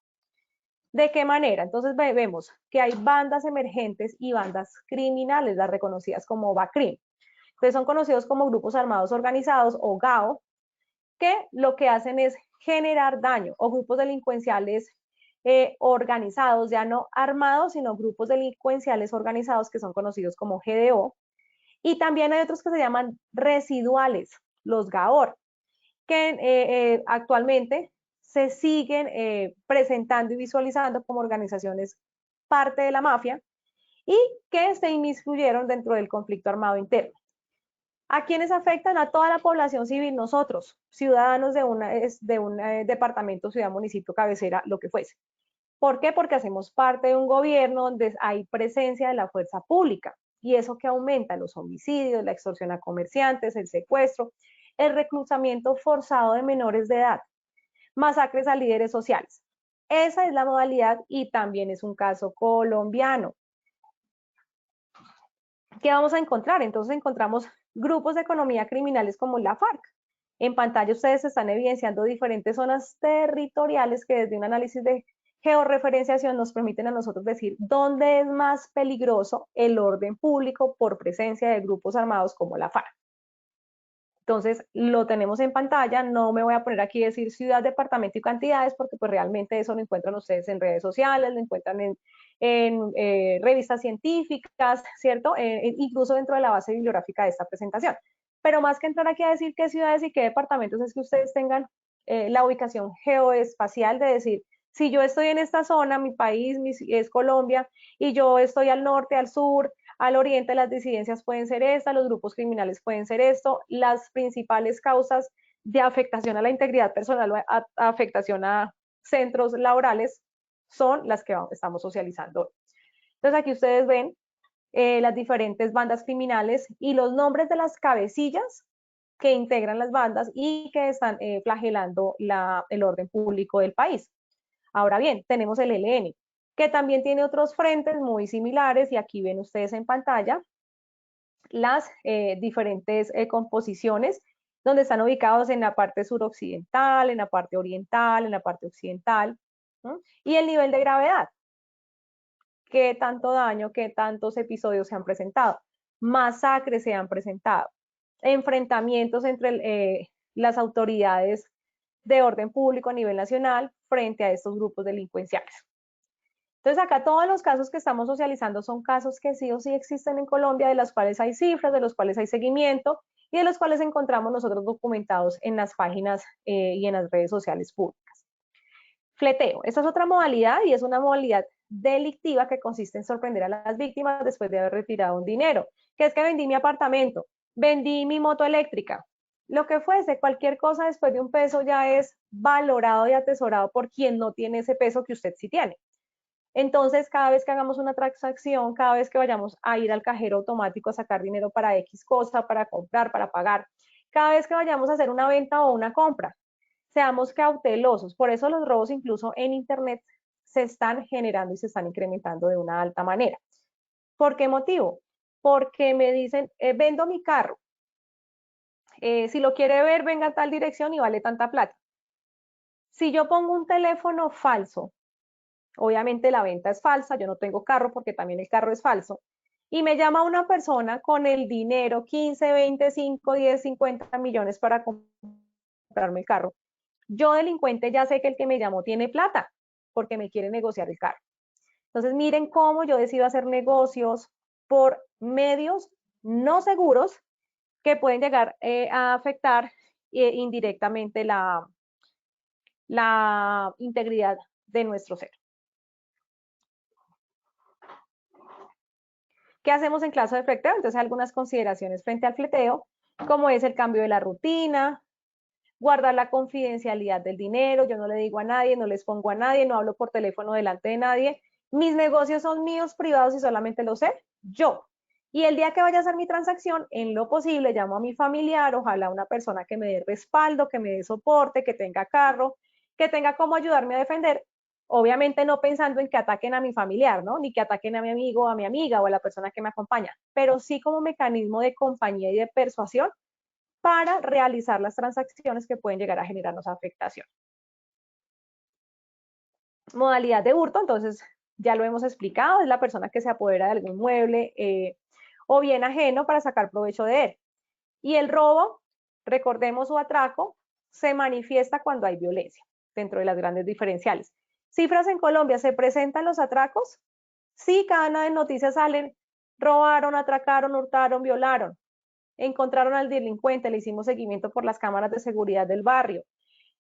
¿De qué manera? Entonces vemos que hay bandas emergentes y bandas criminales, las reconocidas como BACRIM. Entonces son conocidos como grupos armados organizados o GAO, que lo que hacen es generar daño, o grupos delincuenciales organizados, ya no armados, sino grupos delincuenciales organizados que son conocidos como GDO. Y también hay otros que se llaman residuales, los GAOR, que actualmente se siguen presentando y visualizando como organizaciones parte de la mafia y que se inmiscuyeron dentro del conflicto armado interno. ¿A quiénes afectan? A toda la población civil, nosotros, ciudadanos de un departamento, ciudad, municipio, cabecera, lo que fuese. ¿Por qué? Porque hacemos parte de un gobierno donde hay presencia de la fuerza pública y eso que aumenta los homicidios, la extorsión a comerciantes, el secuestro, el reclutamiento forzado de menores de edad, masacres a líderes sociales. Esa es la modalidad y también es un caso colombiano. ¿Qué vamos a encontrar? Entonces encontramos grupos de economía criminales como la FARC. En pantalla ustedes están evidenciando diferentes zonas territoriales que desde un análisis de georreferenciación nos permiten a nosotros decir dónde es más peligroso el orden público por presencia de grupos armados como la FARC. Entonces, lo tenemos en pantalla, no me voy a poner aquí a decir ciudad, departamento y cantidades, porque pues realmente eso lo encuentran ustedes en redes sociales, lo encuentran en revistas científicas, ¿cierto? Incluso dentro de la base bibliográfica de esta presentación. Pero más que entrar aquí a decir qué ciudades y qué departamentos es que ustedes tengan la ubicación geoespacial de decir, si yo estoy en esta zona, mi país es Colombia, y yo estoy al norte, al sur, al oriente, las disidencias pueden ser estas, los grupos criminales pueden ser esto, las principales causas de afectación a la integridad personal o afectación a centros laborales son las que estamos socializando. Entonces aquí ustedes ven las diferentes bandas criminales y los nombres de las cabecillas que integran las bandas y que están flagelando el orden público del país. Ahora bien, tenemos el ELN, que también tiene otros frentes muy similares y aquí ven ustedes en pantalla las diferentes composiciones, donde están ubicados en la parte suroccidental, en la parte oriental, en la parte occidental, ¿no? Y el nivel de gravedad, qué tanto daño, qué tantos episodios se han presentado, masacres se han presentado, enfrentamientos entre las autoridades de orden público a nivel nacional frente a estos grupos delincuenciales. Entonces acá todos los casos que estamos socializando son casos que sí o sí existen en Colombia, de los cuales hay cifras, de los cuales hay seguimiento y de los cuales encontramos nosotros documentados en las páginas y en las redes sociales públicas. Fleteo, esta es otra modalidad y es una modalidad delictiva que consiste en sorprender a las víctimas después de haber retirado un dinero, que es que vendí mi apartamento, vendí mi moto eléctrica, lo que fuese, cualquier cosa después de un peso ya es valorado y atesorado por quien no tiene ese peso que usted sí tiene. Entonces, cada vez que hagamos una transacción, cada vez que vayamos a ir al cajero automático a sacar dinero para X cosa, para comprar, para pagar, cada vez que vayamos a hacer una venta o una compra, seamos cautelosos. Por eso los robos incluso en Internet se están generando y se están incrementando de una alta manera. ¿Por qué motivo? Porque me dicen, vendo mi carro. Si lo quiere ver, venga a tal dirección y vale tanta plata. Si yo pongo un teléfono falso, obviamente la venta es falsa, yo no tengo carro porque también el carro es falso, y me llama una persona con el dinero, 15, 20, 5, 10, 50 millones para comprarme el carro. Yo delincuente ya sé que el que me llamó tiene plata porque me quiere negociar el carro. Entonces miren cómo yo decido hacer negocios por medios no seguros que pueden llegar a afectar indirectamente la integridad de nuestro ser. ¿Qué hacemos en caso de fleteo? Entonces, algunas consideraciones frente al fleteo, como es el cambio de la rutina, guardar la confidencialidad del dinero, yo no le digo a nadie, no les pongo a nadie, no hablo por teléfono delante de nadie, mis negocios son míos, privados y solamente lo sé yo. Y el día que vaya a hacer mi transacción, en lo posible, llamo a mi familiar, ojalá una persona que me dé respaldo, que me dé soporte, que tenga carro, que tenga cómo ayudarme a defender, obviamente no pensando en que ataquen a mi familiar, ¿no? Ni que ataquen a mi amigo, a mi amiga o a la persona que me acompaña, pero sí como mecanismo de compañía y de persuasión para realizar las transacciones que pueden llegar a generarnos afectación. Modalidad de hurto, entonces ya lo hemos explicado, es la persona que se apodera de algún mueble o bien ajeno para sacar provecho de él. Y el robo, recordemos su atraco, se manifiesta cuando hay violencia, dentro de las grandes diferenciales. Cifras en Colombia, ¿se presentan los atracos? Sí, cadena de noticias salen, robaron, atracaron, hurtaron, violaron. Encontraron al delincuente, le hicimos seguimiento por las cámaras de seguridad del barrio.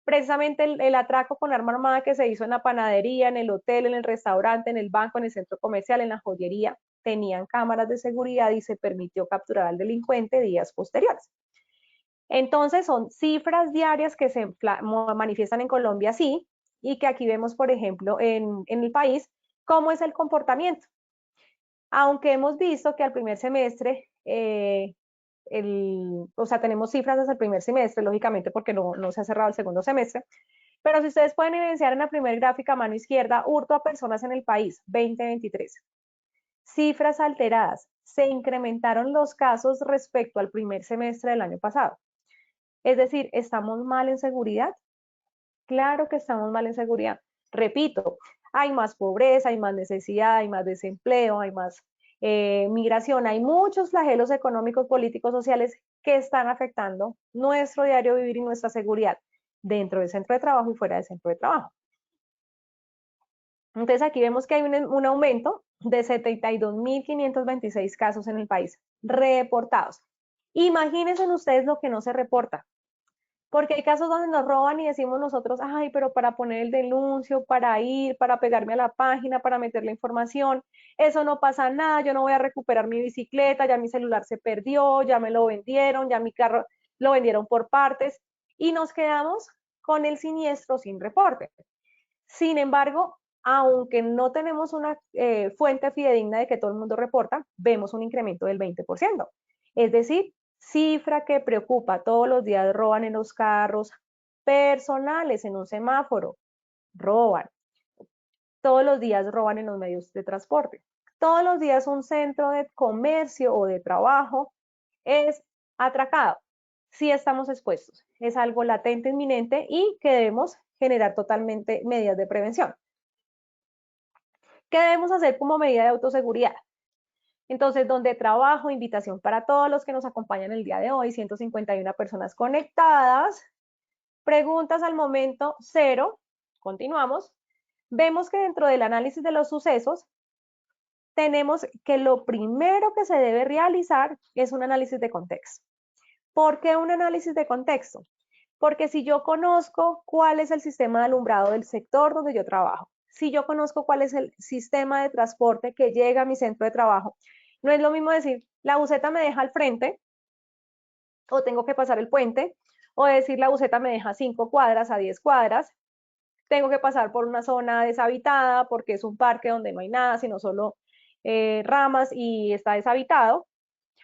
Precisamente el atraco con arma armada que se hizo en la panadería, en el hotel, en el restaurante, en el banco, en el centro comercial, en la joyería, tenían cámaras de seguridad y se permitió capturar al delincuente días posteriores. Entonces son cifras diarias que se manifiestan en Colombia, sí, y que aquí vemos, por ejemplo, en el país, cómo es el comportamiento. Aunque hemos visto que al primer semestre o sea, tenemos cifras desde el primer semestre, lógicamente, porque no se ha cerrado el segundo semestre, pero si ustedes pueden evidenciar en la primera gráfica a mano izquierda, hurto a personas en el país, 2023. Cifras alteradas, se incrementaron los casos respecto al primer semestre del año pasado. Es decir, ¿estamos mal en seguridad? Claro que estamos mal en seguridad. Repito, hay más pobreza, hay más necesidad, hay más desempleo, hay más migración, hay muchos flagelos económicos, políticos, sociales que están afectando nuestro diario vivir y nuestra seguridad dentro del centro de trabajo y fuera del centro de trabajo. Entonces aquí vemos que hay un aumento de 72.526 casos en el país reportados. Imagínense ustedes lo que no se reporta. Porque hay casos donde nos roban y decimos nosotros, ay, pero para poner el denuncio, para ir, para pegarme a la página, para meter la información, eso no pasa nada, yo no voy a recuperar mi bicicleta, ya mi celular se perdió, ya me lo vendieron, ya mi carro lo vendieron por partes y nos quedamos con el siniestro sin reporte. Sin embargo, aunque no tenemos una fuente fidedigna de que todo el mundo reporta, vemos un incremento del 20%. Es decir, cifra que preocupa, todos los días roban en los carros personales, en un semáforo, roban. Todos los días roban en los medios de transporte. Todos los días un centro de comercio o de trabajo es atracado. Sí estamos expuestos. Es algo latente, inminente y que debemos generar totalmente medidas de prevención. ¿Qué debemos hacer como medida de autoseguridad? Entonces, donde trabajo, invitación para todos los que nos acompañan el día de hoy, 151 personas conectadas. Preguntas al momento 0, continuamos. Vemos que dentro del análisis de los sucesos, tenemos que lo primero que se debe realizar es un análisis de contexto. ¿Por qué un análisis de contexto? Porque si yo conozco cuál es el sistema de alumbrado del sector donde yo trabajo, si yo conozco cuál es el sistema de transporte que llega a mi centro de trabajo, no es lo mismo decir, la buseta me deja al frente, o tengo que pasar el puente, o decir, la buseta me deja 5 cuadras a 10 cuadras, tengo que pasar por una zona deshabitada porque es un parque donde no hay nada, sino solo ramas y está deshabitado,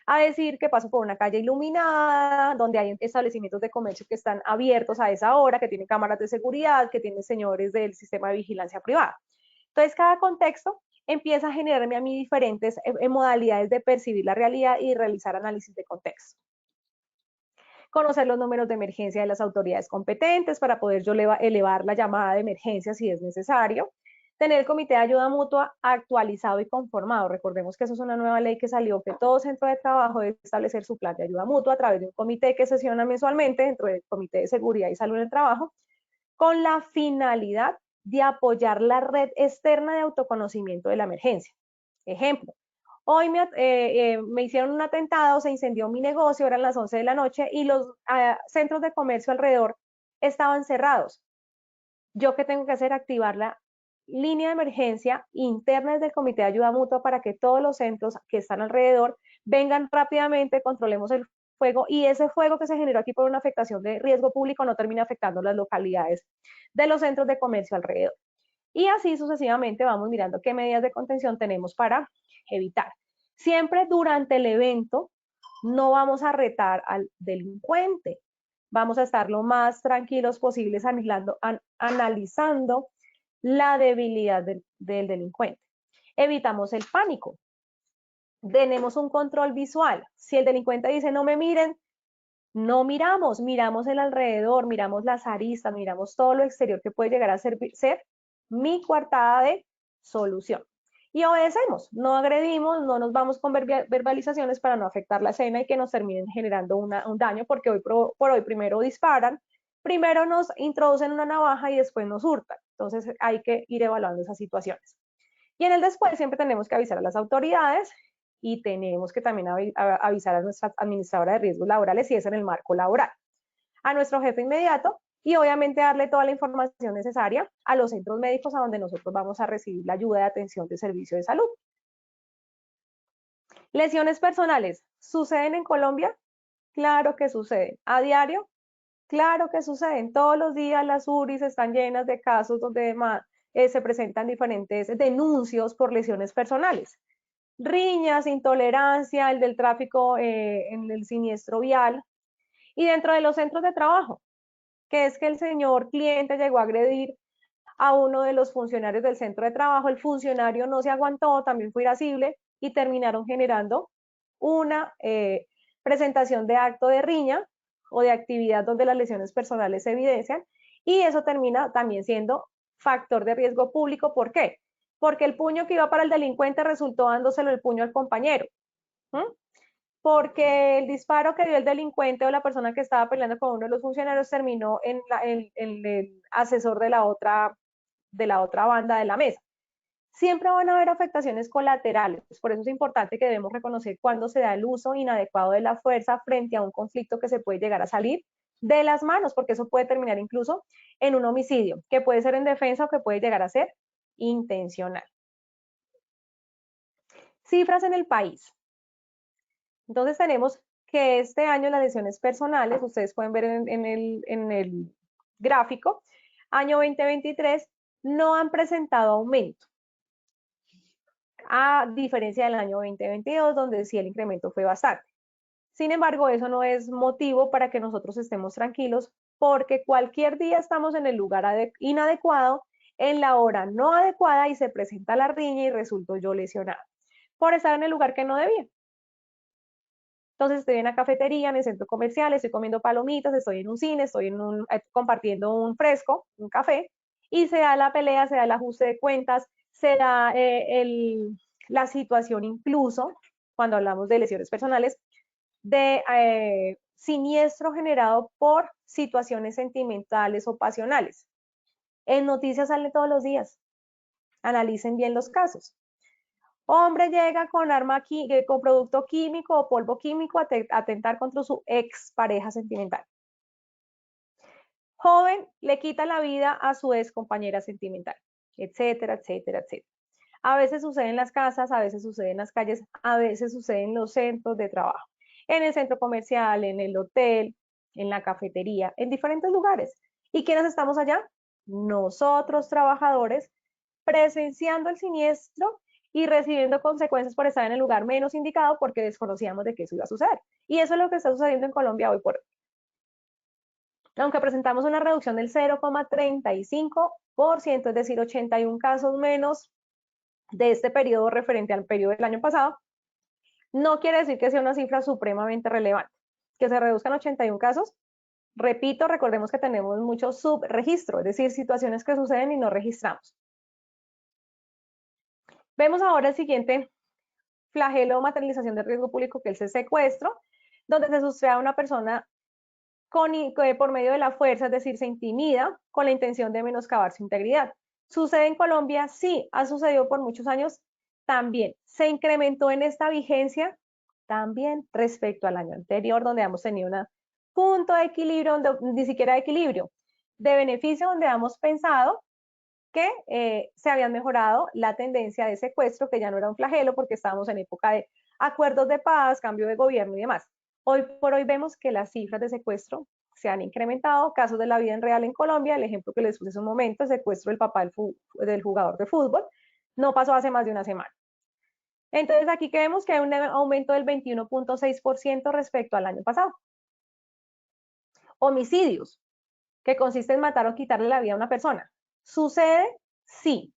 a decir que paso por una calle iluminada, donde hay establecimientos de comercio que están abiertos a esa hora, que tienen cámaras de seguridad, que tienen señores del sistema de vigilancia privada. Entonces, cada contexto empieza a generarme a mí diferentes modalidades de percibir la realidad y realizar análisis de contexto. Conocer los números de emergencia de las autoridades competentes para poder yo elevar la llamada de emergencia si es necesario. Tener el comité de ayuda mutua actualizado y conformado. Recordemos que eso es una nueva ley que salió, que todo centro de trabajo debe establecer su plan de ayuda mutua a través de un comité que sesiona mensualmente dentro del Comité de Seguridad y Salud en el Trabajo, con la finalidad de apoyar la red externa de autoconocimiento de la emergencia. Ejemplo, hoy me hicieron un atentado, se incendió mi negocio, eran las 11 de la noche y los centros de comercio alrededor estaban cerrados. ¿Yo qué tengo que hacer? Activar la línea de emergencia interna del Comité de Ayuda Mutua para que todos los centros que están alrededor vengan rápidamente, controlemos el fuego y ese fuego que se generó aquí por una afectación de riesgo público no termine afectando las localidades de los centros de comercio alrededor. Y así sucesivamente vamos mirando qué medidas de contención tenemos para evitar. Siempre durante el evento no vamos a retar al delincuente, vamos a estar lo más tranquilos posibles analizando la debilidad del delincuente. Evitamos el pánico. Tenemos un control visual. Si el delincuente dice no me miren, no miramos, miramos el alrededor, miramos las aristas, miramos todo lo exterior que puede llegar a ser mi coartada de solución. Y obedecemos, no agredimos, no nos vamos con verbalizaciones para no afectar la escena y que nos terminen generando un daño, porque hoy por hoy primero disparan, primero nos introducen una navaja y después nos hurtan. Entonces hay que ir evaluando esas situaciones. Y en el después siempre tenemos que avisar a las autoridades y tenemos que también avisar a nuestra administradora de riesgos laborales si es en el marco laboral, a nuestro jefe inmediato y obviamente darle toda la información necesaria a los centros médicos a donde nosotros vamos a recibir la ayuda de atención de servicio de salud. Lesiones personales, ¿suceden en Colombia? Claro que suceden. ¿A diario? Claro que suceden. Todos los días las URIs están llenas de casos donde se presentan diferentes denuncios por lesiones personales. Riñas, intolerancia, el del tráfico en el siniestro vial. Y dentro de los centros de trabajo, que es que el señor cliente llegó a agredir a uno de los funcionarios del centro de trabajo, el funcionario no se aguantó, también fue irascible y terminaron generando una presentación de acto de riña o de actividad donde las lesiones personales se evidencian y eso termina también siendo factor de riesgo público. ¿Por qué? Porque el puño que iba para el delincuente resultó dándoselo el puño al compañero. Porque el disparo que dio el delincuente o la persona que estaba peleando con uno de los funcionarios terminó en el asesor de la otra banda de la mesa. Siempre van a haber afectaciones colaterales, por eso es importante que debemos reconocer cuándo se da el uso inadecuado de la fuerza frente a un conflicto que se puede llegar a salir de las manos, porque eso puede terminar incluso en un homicidio, que puede ser en defensa o que puede llegar a ser intencional. Cifras en el país. Entonces tenemos que este año las lesiones personales, ustedes pueden ver en el gráfico, año 2023, no han presentado aumento, a diferencia del año 2022, donde sí el incremento fue bastante. Sin embargo, eso no es motivo para que nosotros estemos tranquilos, porque cualquier día estamos en el lugar inadecuado, en la hora no adecuada y se presenta la riña y resulto yo lesionado. por estar en el lugar que no debía. Entonces estoy en la cafetería, en el centro comercial, estoy comiendo palomitas, estoy en un cine, estoy compartiendo un fresco, un café, y se da la pelea, se da el ajuste de cuentas, se da la situación incluso, cuando hablamos de lesiones personales, de siniestro generado por situaciones sentimentales o pasionales. En noticias sale todos los días. Analicen bien los casos. Hombre llega con con producto químico o polvo químico a atentar contra su ex pareja sentimental. Joven le quita la vida a su ex compañera sentimental, etcétera, etcétera, etcétera. A veces sucede en las casas, a veces sucede en las calles, a veces sucede en los centros de trabajo, en el centro comercial, en el hotel, en la cafetería, en diferentes lugares. ¿Y quiénes estamos allá? Nosotros, trabajadores, presenciando el siniestro y recibiendo consecuencias por estar en el lugar menos indicado porque desconocíamos de que eso iba a suceder. Y eso es lo que está sucediendo en Colombia hoy por hoy. Aunque presentamos una reducción del 0,35%, es decir, 81 casos menos de este periodo referente al periodo del año pasado, no quiere decir que sea una cifra supremamente relevante. Que se reduzcan 81 casos, repito, recordemos que tenemos muchos subregistros, es decir, situaciones que suceden y no registramos. Vemos ahora el siguiente flagelo o materialización de riesgo público, que es el secuestro, donde se sustrae a una persona por medio de la fuerza, es decir, se intimida con la intención de menoscabar su integridad. ¿Sucede en Colombia? Sí, ha sucedido por muchos años también. ¿Se incrementó en esta vigencia? También respecto al año anterior, donde hemos tenido un punto de equilibrio, ni siquiera de equilibrio, de beneficio, donde hemos pensado que se habían mejorado la tendencia de secuestro, que ya no era un flagelo porque estábamos en época de acuerdos de paz, cambio de gobierno y demás. Hoy por hoy vemos que las cifras de secuestro se han incrementado, casos de la vida en real en Colombia, el ejemplo que les puse hace un momento, el secuestro del papá del jugador de fútbol, no pasó hace más de una semana. Entonces aquí que vemos que hay un aumento del 21,6% respecto al año pasado. Homicidios, que consiste en matar o quitarle la vida a una persona. ¿Sucede? Sí.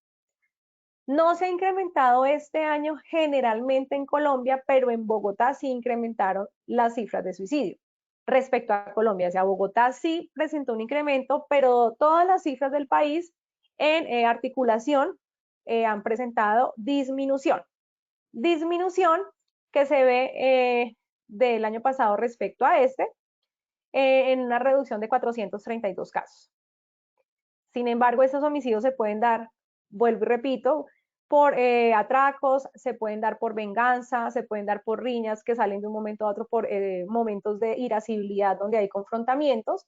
No se ha incrementado este año generalmente en Colombia, pero en Bogotá sí incrementaron las cifras de suicidio respecto a Colombia. O sea, Bogotá sí presentó un incremento, pero todas las cifras del país en articulación han presentado disminución. Disminución que se ve del año pasado respecto a este, en una reducción de 432 casos. Sin embargo, estos homicidios se pueden dar, vuelvo y repito, por atracos, se pueden dar por venganza, se pueden dar por riñas que salen de un momento a otro, por momentos de irascibilidad donde hay confrontamientos,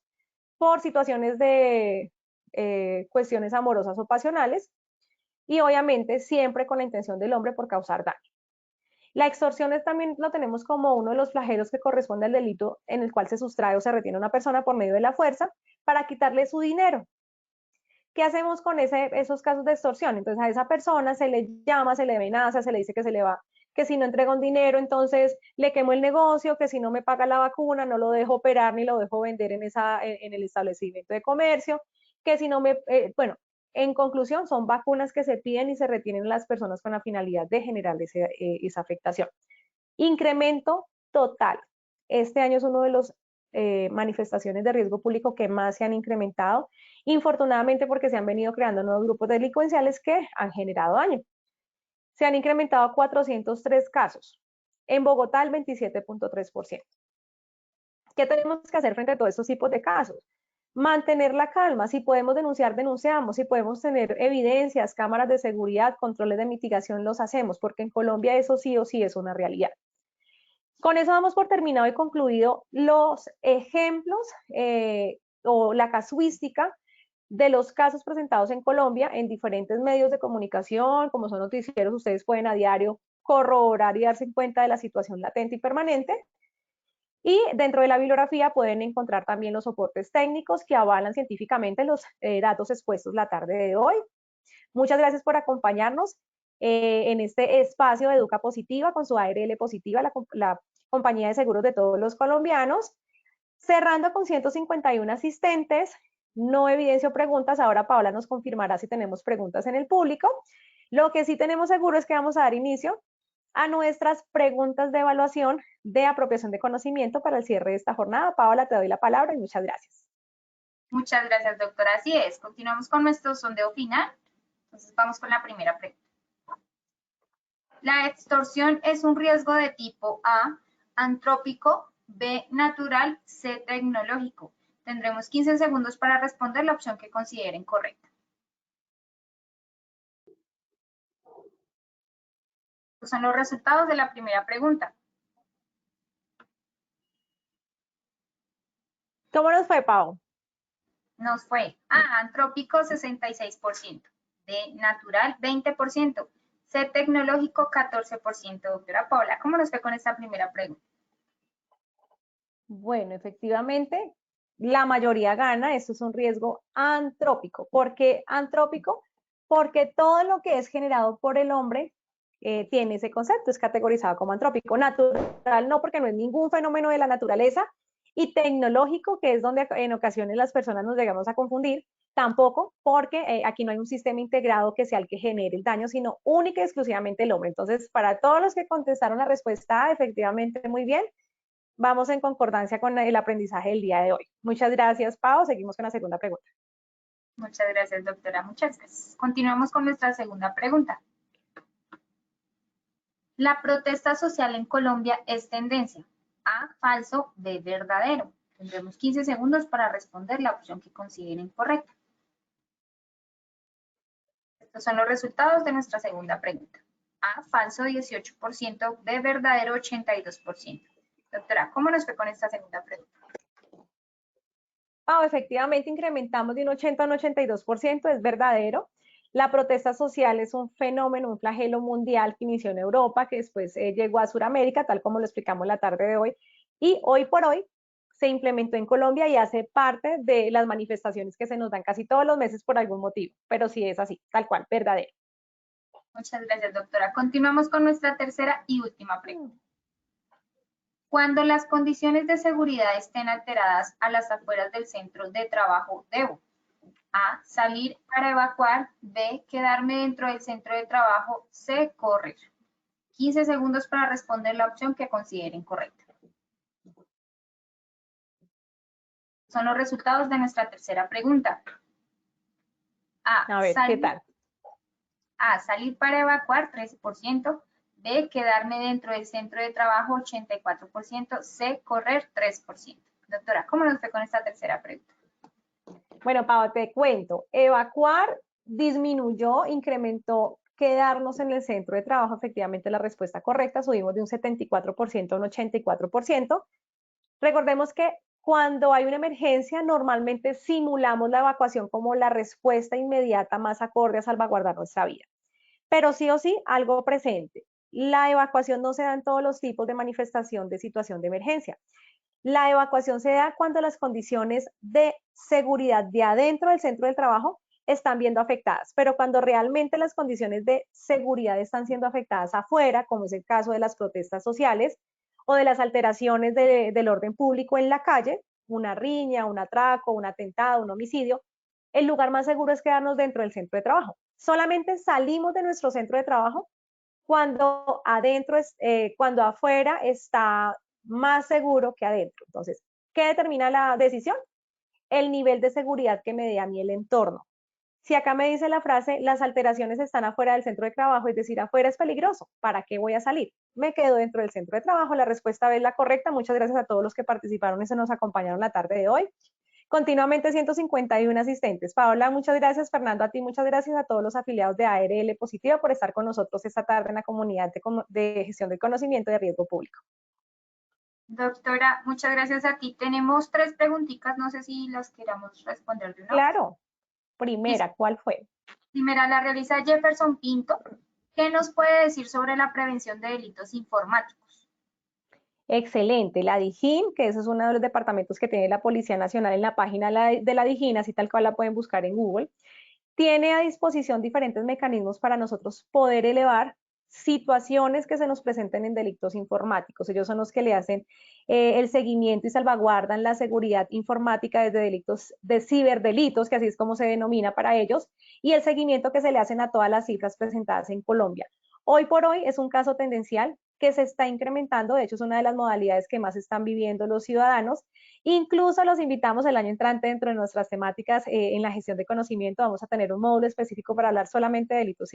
por situaciones de cuestiones amorosas o pasionales, y obviamente siempre con la intención del hombre por causar daño. La extorsión también lo tenemos como uno de los flagelos que corresponde al delito en el cual se sustrae o se retiene a una persona por medio de la fuerza para quitarle su dinero. ¿Qué hacemos con esos casos de extorsión? Entonces a esa persona se le llama, se le amenaza, se le dice que se le va, que si no entrega un dinero, entonces le quemo el negocio, que si no me paga la vacuna, no lo dejo operar ni lo dejo vender en el establecimiento de comercio, que si no me, bueno, en conclusión, son vacunas que se piden y se retienen a las personas con la finalidad de generar esa afectación. Incremento total. Este año es uno de los manifestaciones de riesgo público que más se han incrementado, infortunadamente porque se han venido creando nuevos grupos delincuenciales que han generado daño. Se han incrementado 403 casos. En Bogotá el 27,3%. ¿Qué tenemos que hacer frente a todos estos tipos de casos? Mantener la calma. Si podemos denunciar, denunciamos. Si podemos tener evidencias, cámaras de seguridad, controles de mitigación, los hacemos, porque en Colombia eso sí o sí es una realidad. Con eso damos por terminado y concluido los ejemplos o la casuística de los casos presentados en Colombia en diferentes medios de comunicación, como son noticieros, ustedes pueden a diario corroborar y darse cuenta de la situación latente y permanente. Y dentro de la bibliografía pueden encontrar también los soportes técnicos que avalan científicamente los datos expuestos la tarde de hoy. Muchas gracias por acompañarnos en este espacio de Educa Positiva con su ARL Positiva, la compañía de seguros de todos los colombianos. Cerrando con 151 asistentes, no evidencio preguntas, ahora Paola nos confirmará si tenemos preguntas en el público. Lo que sí tenemos seguro es que vamos a dar inicio a nuestras preguntas de evaluación de apropiación de conocimiento para el cierre de esta jornada. Paola, te doy la palabra y muchas gracias. Muchas gracias, doctora. Así es. Continuamos con nuestro sondeo final. Entonces vamos con la primera pregunta. La extorsión es un riesgo de tipo A, antrópico, B, natural, C, tecnológico. Tendremos 15 segundos para responder la opción que consideren correcta. Estos son los resultados de la primera pregunta. ¿Cómo nos fue, Pau? Nos fue A, antrópico, 66%, B, natural, 20%, C, tecnológico, 14%. Doctora Paula, ¿cómo nos fue con esta primera pregunta? Bueno, efectivamente, la mayoría gana. Esto es un riesgo antrópico. ¿Por qué antrópico? Porque todo lo que es generado por el hombre tiene ese concepto, es categorizado como antrópico. Natural no, porque no es ningún fenómeno de la naturaleza. Y tecnológico, que es donde en ocasiones las personas nos llegamos a confundir, tampoco, porque aquí no hay un sistema integrado que sea el que genere el daño, sino única y exclusivamente el hombre. Entonces, para todos los que contestaron la respuesta A, efectivamente, muy bien. Vamos en concordancia con el aprendizaje del día de hoy. Muchas gracias, Pau. Seguimos con la segunda pregunta. Muchas gracias, doctora. Muchas gracias. Continuamos con nuestra segunda pregunta. La protesta social en Colombia es tendencia. A, falso, B, verdadero. Tendremos 15 segundos para responder la opción que consideren correcta. Estos son los resultados de nuestra segunda pregunta. A, falso, 18%, B, verdadero, 82%. Doctora, ¿cómo nos fue con esta segunda pregunta? Pau, efectivamente incrementamos de un 80 a un 82%, es verdadero. La protesta social es un fenómeno, un flagelo mundial que inició en Europa, que después llegó a Sudamérica, tal como lo explicamos la tarde de hoy, y hoy por hoy se implementó en Colombia y hace parte de las manifestaciones que se nos dan casi todos los meses por algún motivo, pero sí es así, tal cual, verdadero. Muchas gracias, doctora. Continuamos con nuestra tercera y última pregunta. Cuando las condiciones de seguridad estén alteradas a las afueras del centro de trabajo, debo A, salir para evacuar, B, quedarme dentro del centro de trabajo, C, correr. 15 segundos para responder la opción que consideren correcta. Son los resultados de nuestra tercera pregunta. A ver, ¿qué tal? A, salir para evacuar, 13%. B, quedarme dentro del centro de trabajo, 84%. C, correr, 3%. Doctora, ¿cómo nos fue con esta tercera pregunta? Bueno, Pau, te cuento. Evacuar disminuyó, incrementó quedarnos en el centro de trabajo. Efectivamente, la respuesta correcta, subimos de un 74% a un 84%. Recordemos que cuando hay una emergencia, normalmente simulamos la evacuación como la respuesta inmediata más acorde a salvaguardar nuestra vida. Pero sí o sí, algo presente. La evacuación no se da en todos los tipos de manifestación de situación de emergencia. La evacuación se da cuando las condiciones de seguridad de adentro del centro del trabajo están viendo afectadas, pero cuando realmente las condiciones de seguridad están siendo afectadas afuera, como es el caso de las protestas sociales o de las alteraciones del orden público en la calle, una riña, un atraco, un atentado, un homicidio, el lugar más seguro es quedarnos dentro del centro de trabajo. Solamente salimos de nuestro centro de trabajo cuando cuando afuera está más seguro que adentro. Entonces, ¿qué determina la decisión? El nivel de seguridad que me dé a mí el entorno. Si acá me dice la frase, las alteraciones están afuera del centro de trabajo, es decir, afuera es peligroso, ¿para qué voy a salir? Me quedo dentro del centro de trabajo, la respuesta B es la correcta. Muchas gracias a todos los que participaron y se nos acompañaron la tarde de hoy. Continuamente 151 asistentes. Paola, muchas gracias. Fernando, a ti muchas gracias, a todos los afiliados de ARL Positiva por estar con nosotros esta tarde en la comunidad de gestión del conocimiento de riesgo público. Doctora, muchas gracias a ti. Tenemos 3 preguntitas, no sé si las queramos responder de una. Claro. Primera, ¿cuál fue? Primera, la realiza Jefferson Pinto. ¿Qué nos puede decir sobre la prevención de delitos informáticos? Excelente. La DIJÍN, que ese es uno de los departamentos que tiene la Policía Nacional en la página de la DIJÍN, así tal cual la pueden buscar en Google, tiene a disposición diferentes mecanismos para nosotros poder elevar situaciones que se nos presenten en delitos informáticos. Ellos son los que le hacen el seguimiento y salvaguardan la seguridad informática desde delitos de ciberdelitos, que así es como se denomina para ellos, y el seguimiento que se le hacen a todas las cifras presentadas en Colombia. Hoy por hoy es un caso tendencial que se está incrementando, de hecho es una de las modalidades que más están viviendo los ciudadanos. Incluso los invitamos el año entrante dentro de nuestras temáticas en la gestión de conocimiento, vamos a tener un módulo específico para hablar solamente de delitos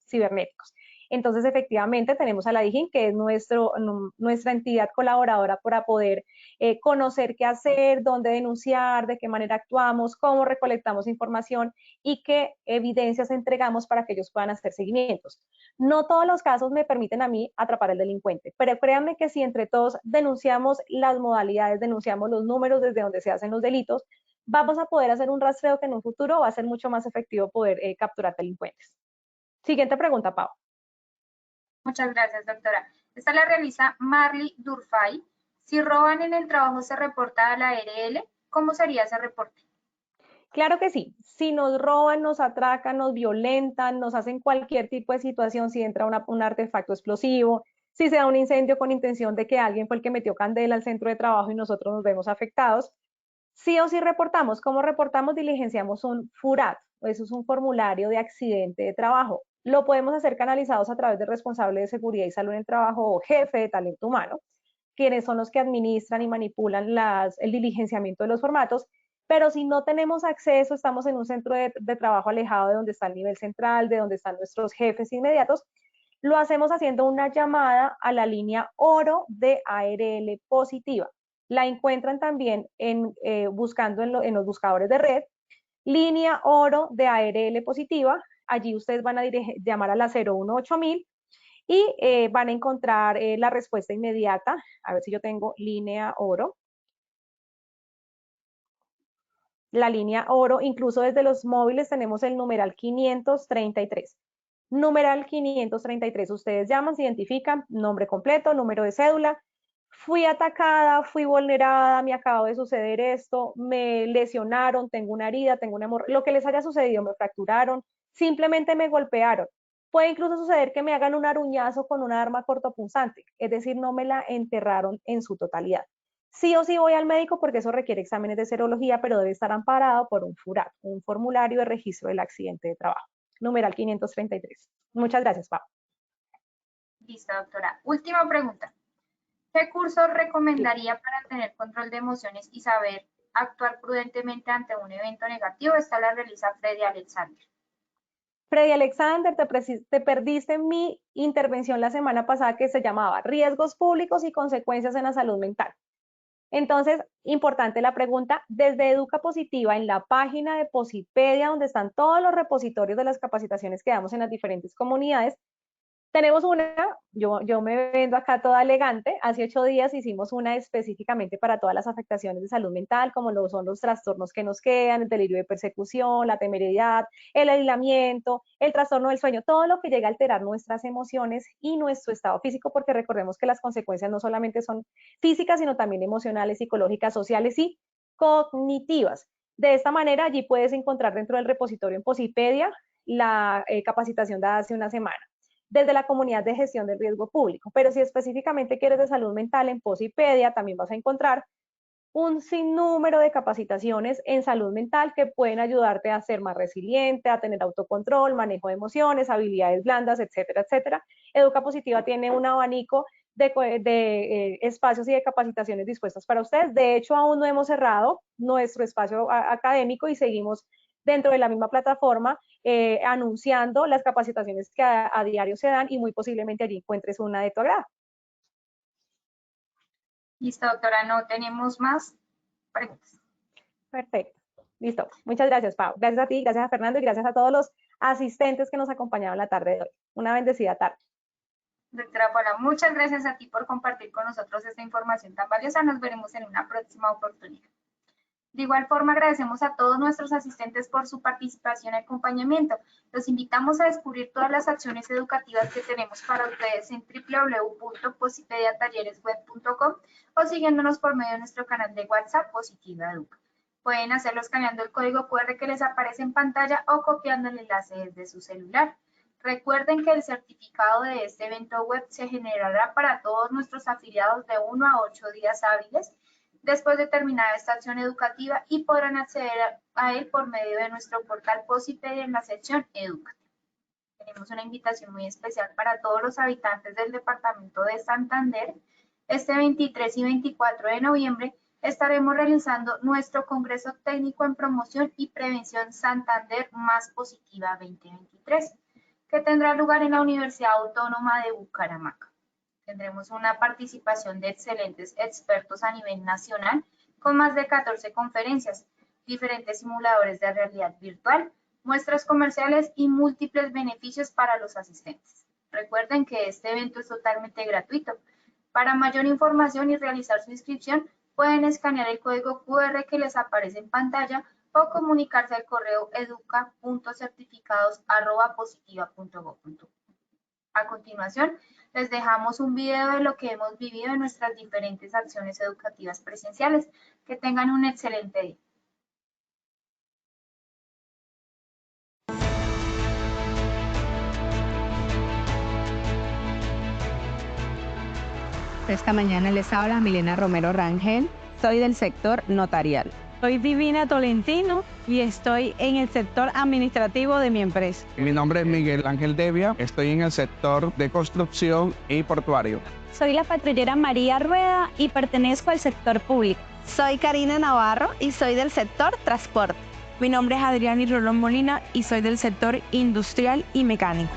cibernéticos. Entonces, efectivamente, tenemos a la DIGIN, que es nuestra entidad colaboradora para poder conocer qué hacer, dónde denunciar, de qué manera actuamos, cómo recolectamos información y qué evidencias entregamos para que ellos puedan hacer seguimientos. No todos los casos me permiten a mí atrapar al delincuente, pero créanme que si entre todos denunciamos las modalidades, denunciamos los números desde donde se hacen los delitos, vamos a poder hacer un rastreo que en un futuro va a ser mucho más efectivo poder capturar delincuentes. Siguiente pregunta, Pau. Muchas gracias, doctora. Esta la realiza Marley Durfay. Si roban en el trabajo, ¿se reporta a la ARL? ¿Cómo sería ese reporte? Claro que sí. Si nos roban, nos atracan, nos violentan, nos hacen cualquier tipo de situación, si entra un artefacto explosivo, si se da un incendio con intención de que alguien fue el que metió candela al centro de trabajo y nosotros nos vemos afectados, sí o sí reportamos. ¿Cómo reportamos? Diligenciamos un FURAT. Eso es un formulario de accidente de trabajo. Lo podemos hacer canalizados a través del responsable de seguridad y salud en el trabajo o jefe de talento humano, quienes son los que administran y manipulan el diligenciamiento de los formatos. Pero si no tenemos acceso, estamos en un centro de trabajo alejado de donde está el nivel central, de donde están nuestros jefes inmediatos, lo hacemos haciendo una llamada a la línea oro de ARL positiva. La encuentran también buscando en los buscadores de red, línea oro de ARL positiva. Allí ustedes van a llamar a la 018000 y van a encontrar la respuesta inmediata. A ver si yo tengo línea oro. La línea oro, incluso desde los móviles tenemos el numeral 533. Numeral 533, ustedes llaman, se identifican, nombre completo, número de cédula. Fui atacada, fui vulnerada, me acaba de suceder esto, me lesionaron, tengo una herida, tengo una hemorragia, lo que les haya sucedido, me fracturaron, simplemente me golpearon. Puede incluso suceder que me hagan un aruñazo con una arma cortopunzante, es decir, no me la enterraron en su totalidad. Sí o sí voy al médico porque eso requiere exámenes de serología, pero debe estar amparado por un FURAT, un formulario de registro del accidente de trabajo. Numeral 533. Muchas gracias, Pau. Listo, doctora. Última pregunta. ¿Qué curso recomendaría para tener control de emociones y saber actuar prudentemente ante un evento negativo? Esta la realiza Freddy Alexander. Freddy Alexander, te perdiste mi intervención la semana pasada que se llamaba Riesgos públicos y consecuencias en la salud mental. Entonces, importante la pregunta, desde Educa Positiva, en la página de Posipedia, donde están todos los repositorios de las capacitaciones que damos en las diferentes comunidades, tenemos una, yo me vendo acá toda elegante, hace 8 días hicimos una específicamente para todas las afectaciones de salud mental, como lo son los trastornos que nos quedan, el delirio de persecución, la temeridad, el aislamiento, el trastorno del sueño, todo lo que llega a alterar nuestras emociones y nuestro estado físico, porque recordemos que las consecuencias no solamente son físicas, sino también emocionales, psicológicas, sociales y cognitivas. De esta manera, allí puedes encontrar dentro del repositorio en Posipedia la capacitación dada hace una semana desde la comunidad de gestión del riesgo público. Pero si específicamente quieres de salud mental, en Posipedia también vas a encontrar un sinnúmero de capacitaciones en salud mental que pueden ayudarte a ser más resiliente, a tener autocontrol, manejo de emociones, habilidades blandas, etcétera, etcétera. Educa Positiva tiene un abanico de espacios y de capacitaciones dispuestas para ustedes. De hecho, aún no hemos cerrado nuestro espacio académico y seguimos dentro de la misma plataforma anunciando las capacitaciones que a diario se dan y muy posiblemente allí encuentres una de tu agrado. Listo, doctora, no tenemos más preguntas. Perfecto. Listo. Muchas gracias, Pau. Gracias a ti, gracias a Fernando y gracias a todos los asistentes que nos acompañaron la tarde de hoy. Una bendecida tarde. Doctora Paula, muchas gracias a ti por compartir con nosotros esta información tan valiosa. Nos veremos en una próxima oportunidad. De igual forma, agradecemos a todos nuestros asistentes por su participación y acompañamiento. Los invitamos a descubrir todas las acciones educativas que tenemos para ustedes en www.posipediatalleresweb.com o siguiéndonos por medio de nuestro canal de WhatsApp Positiva Educa. Pueden hacerlo escaneando el código QR que les aparece en pantalla o copiando el enlace desde su celular. Recuerden que el certificado de este evento web se generará para todos nuestros afiliados de 1 a 8 días hábiles después de terminar esta acción educativa y podrán acceder a él por medio de nuestro portal Posipedia en la sección Educa. tenemos una invitación muy especial para todos los habitantes del departamento de Santander. Este 23 y 24 de noviembre estaremos realizando nuestro Congreso Técnico en Promoción y Prevención Santander Más Positiva 2023, que tendrá lugar en la Universidad Autónoma de Bucaramanga. Tendremos una participación de excelentes expertos a nivel nacional con más de 14 conferencias, diferentes simuladores de realidad virtual, muestras comerciales y múltiples beneficios para los asistentes. Recuerden que este evento es totalmente gratuito. Para mayor información y realizar su inscripción, pueden escanear el código QR que les aparece en pantalla o comunicarse al correo educa.certificados@positiva.gov.co. A continuación, les dejamos un video de lo que hemos vivido en nuestras diferentes acciones educativas presenciales. Que tengan un excelente día. Esta mañana les habla Milena Romero Rangel, soy del sector notarial. Soy Divina Tolentino y estoy en el sector administrativo de mi empresa. Mi nombre es Miguel Ángel Devia, estoy en el sector de construcción y portuario. Soy la patrullera María Rueda y pertenezco al sector público. Soy Karina Navarro y soy del sector transporte. Mi nombre es Adriana Rolón Molina y soy del sector industrial y mecánico.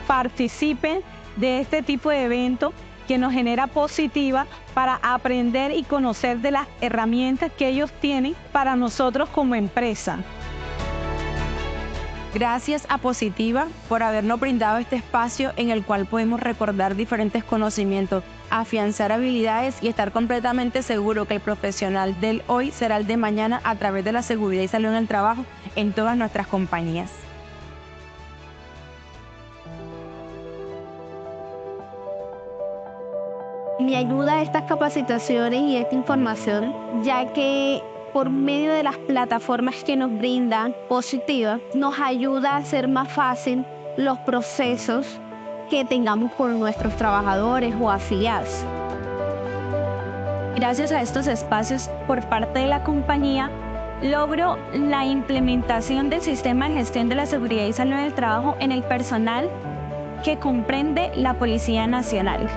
Participen de este tipo de evento que nos genera Positiva para aprender y conocer de las herramientas que ellos tienen para nosotros como empresa. Gracias a Positiva por habernos brindado este espacio en el cual podemos recordar diferentes conocimientos, afianzar habilidades y estar completamente seguro que el profesional del hoy será el de mañana a través de la seguridad y salud en el trabajo en todas nuestras compañías. Me ayuda estas capacitaciones y esta información, ya que por medio de las plataformas que nos brindan Positiva, nos ayuda a hacer más fácil los procesos que tengamos con nuestros trabajadores o afiliados. Gracias a estos espacios por parte de la compañía, logro la implementación del sistema de gestión de la seguridad y salud en el trabajo en el personal que comprende la Policía Nacional.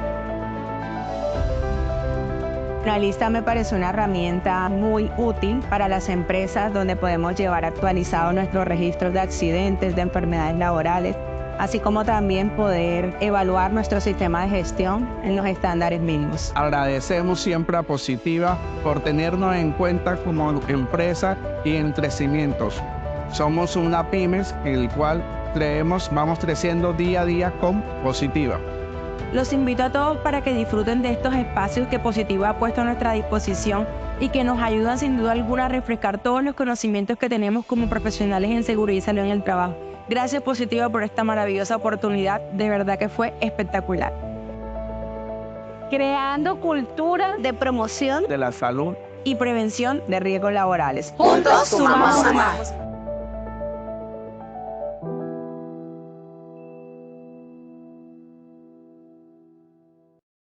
La lista me parece una herramienta muy útil para las empresas donde podemos llevar actualizados nuestros registros de accidentes, de enfermedades laborales, así como también poder evaluar nuestro sistema de gestión en los estándares mínimos. Agradecemos siempre a Positiva por tenernos en cuenta como empresa y en crecimientos. Somos una pymes en el cual vamos creciendo día a día con Positiva. Los invito a todos para que disfruten de estos espacios que Positiva ha puesto a nuestra disposición y que nos ayudan sin duda alguna a refrescar todos los conocimientos que tenemos como profesionales en seguridad y salud en el trabajo. Gracias Positiva por esta maravillosa oportunidad, de verdad que fue espectacular. Creando cultura de promoción de la salud y prevención de riesgos laborales. Juntos sumamos más.